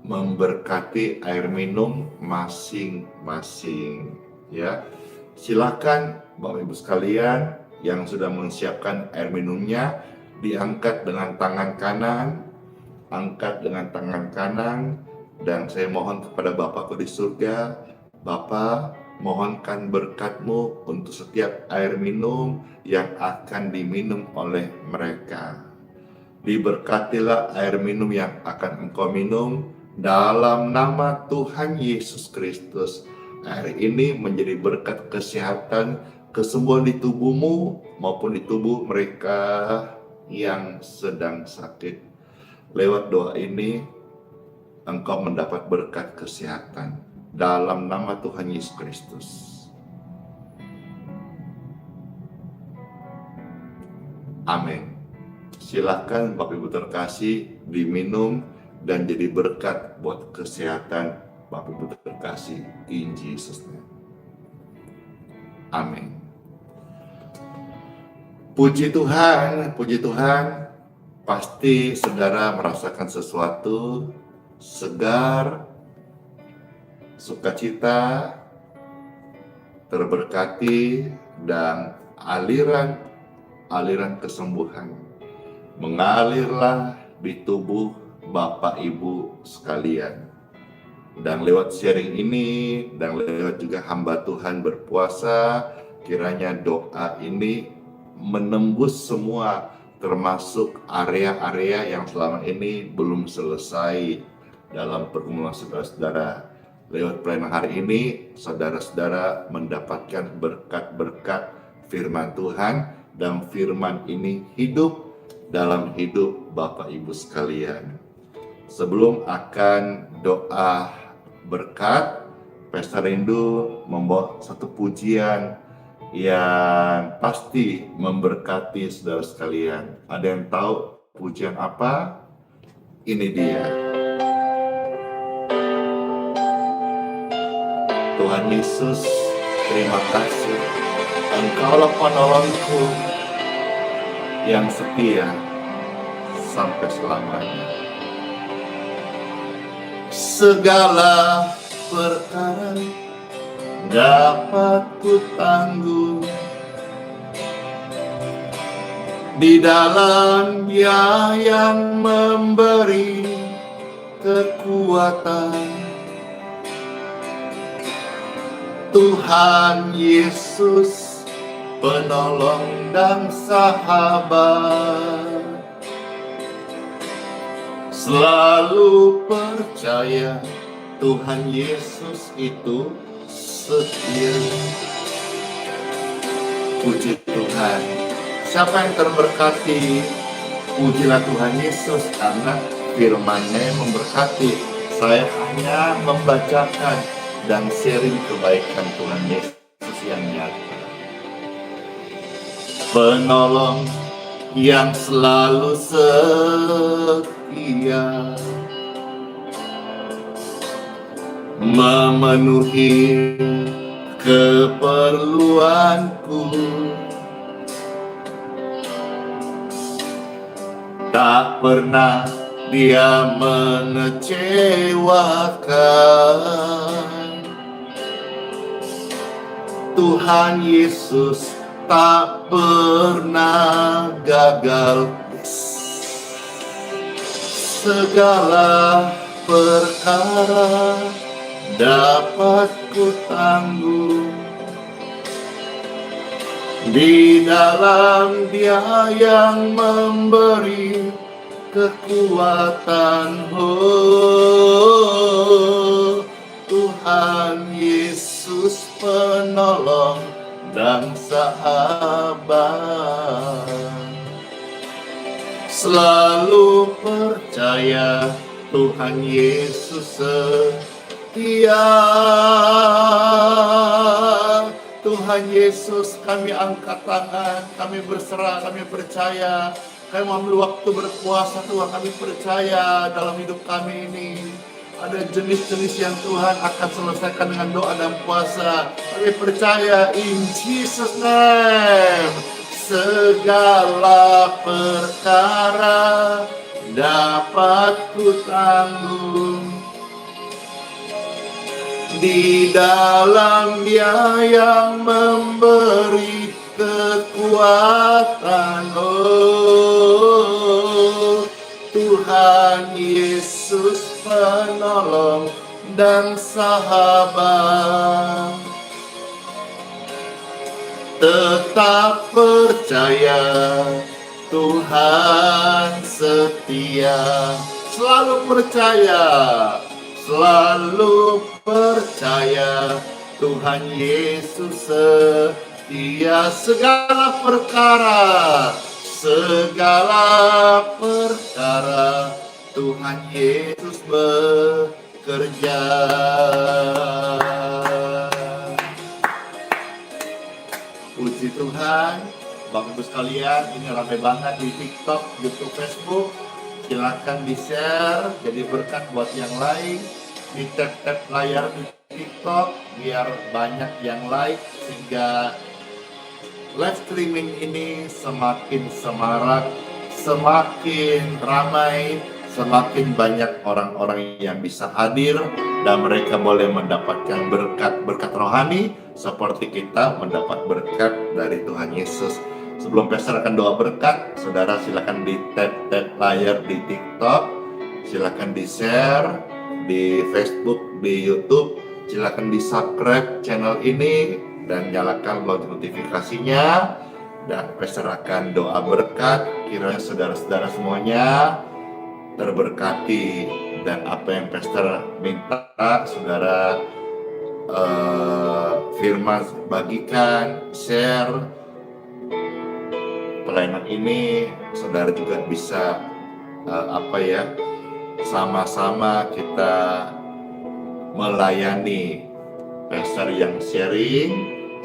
memberkati air minum masing-masing, ya. Silakan Bapak Ibu sekalian yang sudah menyiapkan air minumnya, diangkat dengan tangan kanan, angkat dengan tangan kanan, dan saya mohon kepada Bapakku di surga, Bapa, mohonkan berkat-Mu untuk setiap air minum yang akan diminum oleh mereka. Diberkatilah air minum yang akan Engkau minum dalam nama Tuhan Yesus Kristus. Air ini menjadi berkat kesehatan, kesembuhan di tubuhmu maupun di tubuh mereka yang sedang sakit. Lewat doa ini, engkau mendapat berkat kesehatan dalam nama Tuhan Yesus Kristus. Amin. Silakan Bapak Ibu terkasih diminum dan jadi berkat buat kesehatan Bapak Ibu terkasih in Jesus name. Amin. Puji Tuhan, pasti saudara merasakan sesuatu segar, sukacita, terberkati, dan aliran kesembuhan mengalirlah di tubuh Bapak Ibu sekalian. Dan lewat sharing ini, dan lewat juga hamba Tuhan berpuasa, kiranya doa ini menembus semua, termasuk area-area yang selama ini belum selesai dalam pergumulan saudara-saudara. Lewat pelayanan hari ini, saudara-saudara mendapatkan berkat-berkat firman Tuhan, dan firman ini hidup dalam hidup Bapak Ibu sekalian. Sebelum akan doa berkat, Pastor Rindu membawa satu pujian yang pasti memberkati saudara sekalian. Ada yang tahu pujian apa? Ini dia. Tuhan Yesus, terima kasih. Engkaulah penolongku yang setia sampai selamanya. segala perkara dapat ku tanggung di dalam Dia yang memberi kekuatan. Tuhan Yesus, penolong dan sahabat, selalu percaya Tuhan Yesus itu setia. Puji Tuhan. Siapa yang terberkati? Pujilah Tuhan Yesus, karena firman-Nya yang memberkati. Saya hanya membacakan dan sharing kebaikan Tuhan Yesus yang nyata. Penolong yang selalu setia, memenuhi keperluanku, tak pernah Dia mengecewakan. Tuhan Yesus tak pernah gagal. Segala perkara dapat ku tanggung di dalam Dia yang memberi kekuatan. Oh, Tuhan Yesus, penolong dan sahabat, selalu percaya Tuhan Yesus setia. Tuhan Yesus, kami angkat tangan, kami berserah, kami percaya. Kami mengambil waktu berpuasa, Tuhan, kami percaya dalam hidup kami ini ada jenis-jenis yang Tuhan akan selesaikan dengan doa dan puasa. Kami percaya in Jesus name, segala perkara dapat ku tanggung di dalam Dia yang memberi kekuatan. Oh, Tuhan Yesus, penolong dan sahabat, tetap percaya Tuhan setia. Selalu percaya, selalu percaya Tuhan Yesus setia. Segala perkara Tuhan Yesus bekerja. Puji Tuhan. Bapak Ibu sekalian, ini ramai banget di TikTok, YouTube, Facebook. Silakan di-share, jadi berkat buat yang lain. Di tap-tap layar di TikTok biar banyak yang like, sehingga live streaming ini semakin semarak, semakin ramai, semakin banyak orang-orang yang bisa hadir dan mereka boleh mendapatkan berkat rohani seperti kita mendapat berkat dari Tuhan Yesus. Sebelum Pastor akan doa berkat, saudara silakan di tap layar di TikTok, silakan di share di Facebook, di YouTube, silakan di subscribe channel ini dan nyalakan lonceng notifikasinya. Dan Pastor akan doa berkat, kiranya saudara-saudara semuanya terberkati, dan apa yang Pastor minta saudara firman bagikan, share. Pelayanan ini saudara juga bisa sama-sama kita melayani. Pastor yang sharing,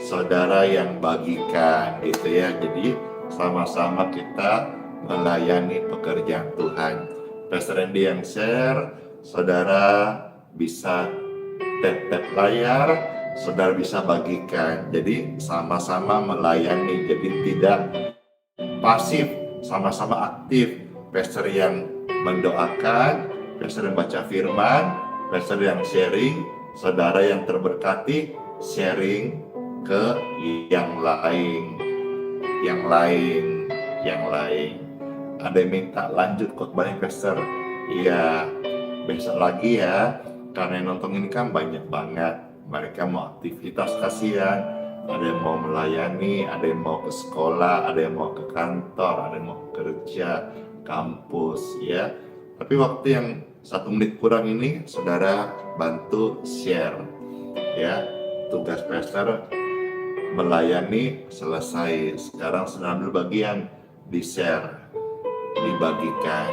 saudara yang bagikan, gitu ya. Jadi sama-sama kita melayani pekerjaan Tuhan. Pastor Randy yang share, saudara bisa tap layar, saudara bisa bagikan. Jadi sama-sama melayani, jadi tidak pasif, sama-sama aktif. Pastor yang mendoakan, pastor yang baca firman, pastor yang sharing, saudara yang terberkati sharing ke yang lain, yang lain, yang lain. Ada yang minta lanjut khotbahnya pastor. Iya, besok lagi ya, karena yang nonton ini kan banyak banget. Mereka mau aktivitas, kasihan. Ada yang mau melayani, ada yang mau ke sekolah, ada yang mau ke kantor, ada yang mau kerja, kampus ya. Tapi waktu yang 1 menit kurang ini, saudara bantu share ya. Tugas pastor melayani selesai. Sekarang saudara ambil bagian di share, dibagikan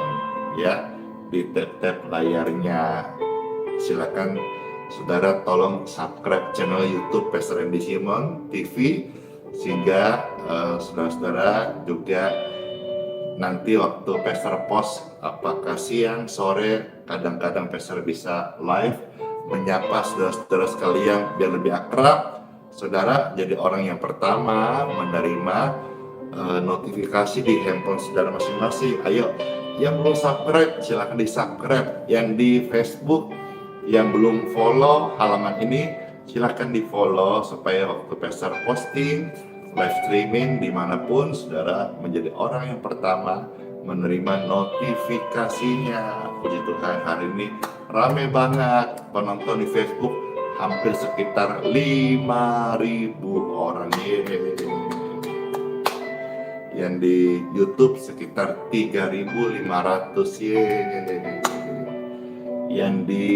ya, di tap layarnya. Silakan saudara tolong subscribe channel YouTube Pastor Andy Simon TV, sehingga saudara-saudara juga nanti waktu pastor post, apakah siang, sore, kadang-kadang pastor bisa live menyapa saudara-saudara sekalian biar lebih akrab. Saudara jadi orang yang pertama menerima notifikasi di handphone saudara masing-masing. Ayo, yang belum subscribe silahkan di subscribe. Yang di Facebook yang belum follow halaman ini silahkan di follow, supaya waktu pastor posting live streaming dimanapun, saudara menjadi orang yang pertama menerima notifikasinya. Puji Tuhan, hari ini rame banget penonton di Facebook, hampir sekitar 5.000 orang. Yang di YouTube sekitar 3.500 Yang di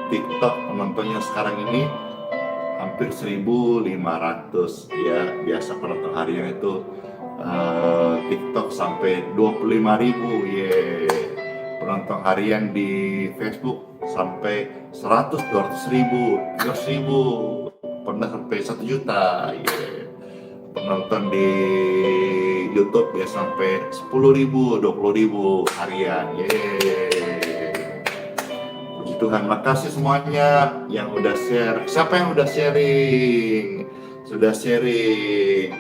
TikTok penontonnya sekarang ini hampir 1.500 ya. Biasa penonton harian itu TikTok sampai 25.000 penonton harian di Facebook sampai 100, 200.000, 300.000, pernah sampai 1 juta penonton di YouTube ya, sampai 10.000, 20.000 harian. Puji Tuhan, makasih semuanya yang udah share. Siapa yang udah sharing? Sudah sharing.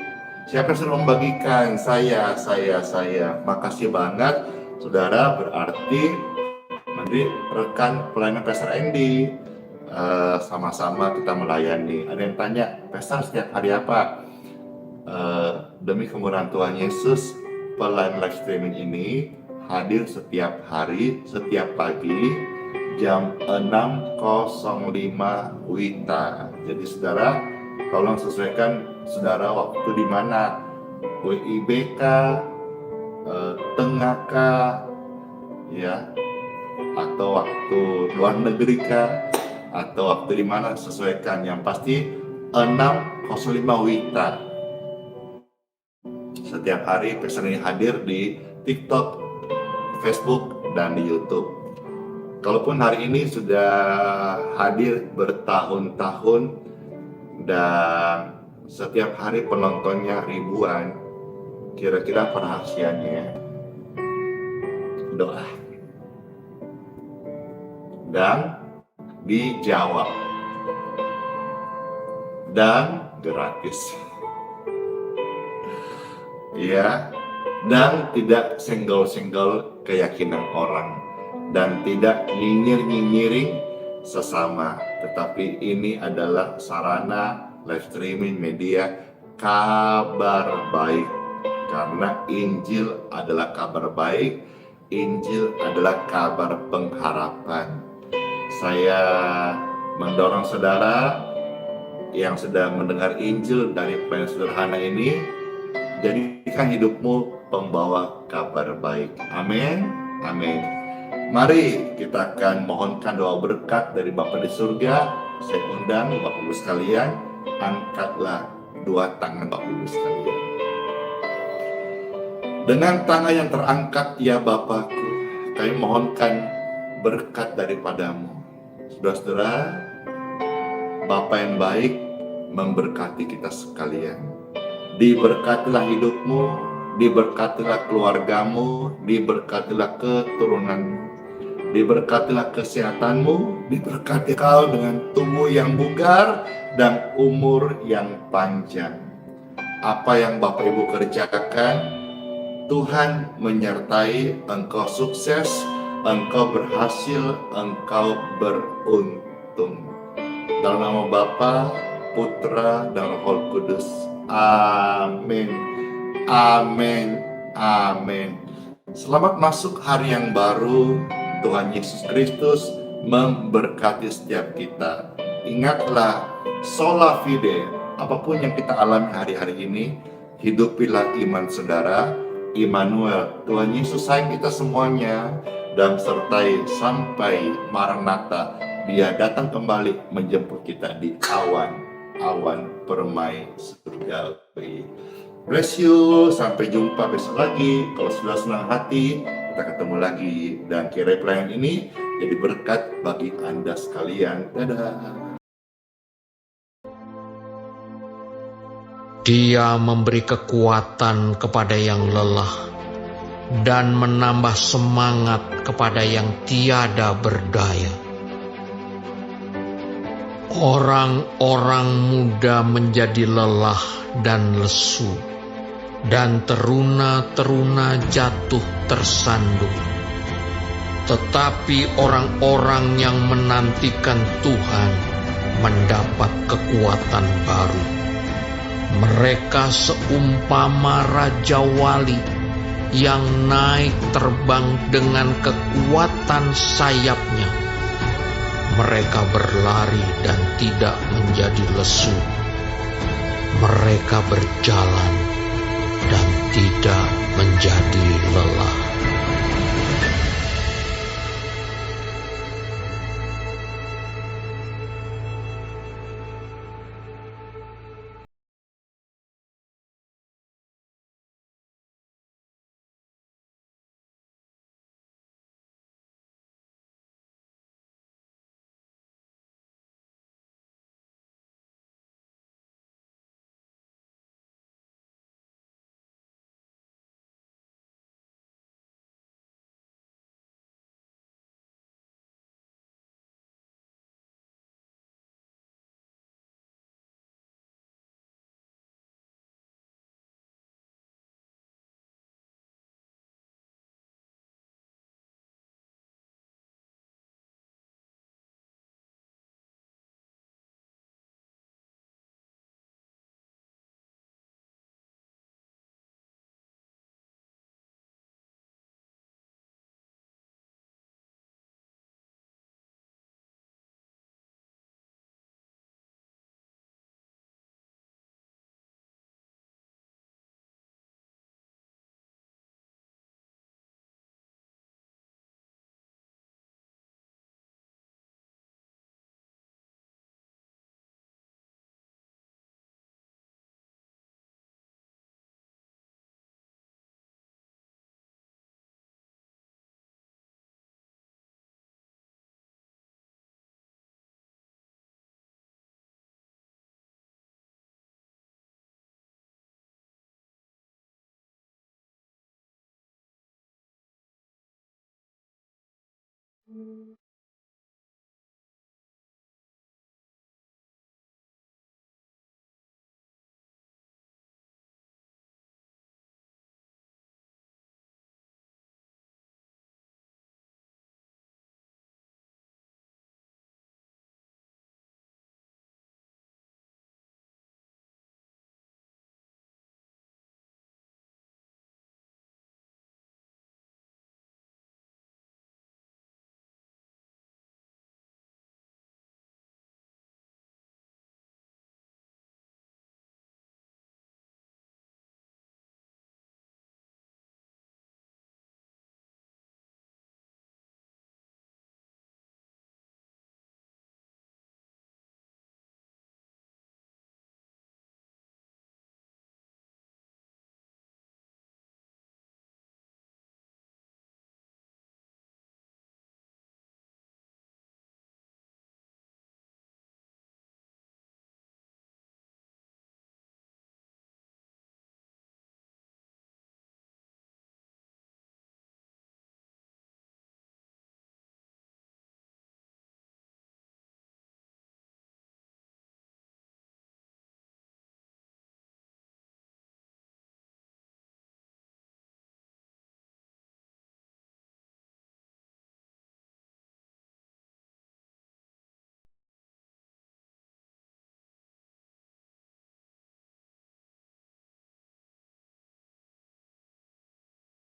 Siapa yang sudah membagikan? Saya. Makasih banget, saudara. Berarti nanti rekan pelayanan Pastor Andy, sama-sama kita melayani. Ada yang tanya, Pastor setiap hari apa? Demi kemuliaan Tuhan Yesus, pelayanan live streaming ini hadir setiap hari, setiap pagi jam 6.05 WITA. Jadi saudara, tolong sesuaikan saudara waktu di mana, WIBK, tengah kah, ya, atau waktu luar negeri kah, atau waktu di mana, sesuaikan. Yang pasti 6.05 WITA. Setiap hari pastor ini hadir di TikTok, Facebook, dan di YouTube. Kalaupun hari ini sudah hadir bertahun-tahun dan setiap hari penontonnya ribuan, kira-kira apa rahasianya? Doa. Dan dijawab. Dan gratis. Ya, dan tidak senggol-senggol keyakinan orang, dan tidak nyinyir-nyinyiring sesama, tetapi ini adalah sarana live streaming media kabar baik, karena Injil adalah kabar baik, Injil adalah kabar pengharapan. Saya mendorong saudara yang sedang mendengar Injil dari pelayanan sederhana ini, jadikan hidupmu pembawa kabar baik. Amin. Amin. Mari kita akan mohonkan doa berkat dari Bapa di surga. Saya undang Bapak Ibu sekalian, angkatlah 2 tangan Bapak Ibu sekalian. Dengan tangan yang terangkat, ya Bapakku, kami mohonkan berkat daripadamu. Saudara-saudara, Bapa yang baik memberkati kita sekalian. Diberkatilah hidupmu, diberkatilah keluargamu, diberkatilah keturunanmu, diberkatilah kesehatanmu, diberkati kau dengan tubuh yang bugar dan umur yang panjang. Apa yang Bapak Ibu kerjakan, Tuhan menyertai engkau sukses, engkau berhasil, engkau beruntung. Dalam nama Bapa, Putra, dan Roh Kudus. Amin. Amin. Amin. Selamat masuk hari yang baru. Tuhan Yesus Kristus memberkati setiap kita. Ingatlah, sola fide, apapun yang kita alami hari-hari ini, hidupilah iman saudara. Immanuel, Tuhan Yesus sayang kita semuanya, dan sertai sampai Maranatha, Dia datang kembali menjemput kita di awan permai surgawi. Bless you, sampai jumpa besok lagi. Kalau sudah senang hati, kita ketemu lagi. Dan kiranya pelayanan ini jadi berkat bagi Anda sekalian. Dadah. Dia memberi kekuatan kepada yang lelah dan menambah semangat kepada yang tiada berdaya. Orang-orang muda menjadi lelah dan lesu, dan teruna-teruna jatuh tersandung. Tetapi orang-orang yang menantikan Tuhan mendapat kekuatan baru. Mereka seumpama Raja Wali yang naik terbang dengan kekuatan sayapnya. Mereka berlari dan tidak menjadi lesu. Mereka berjalan dan tidak menjadi lelah.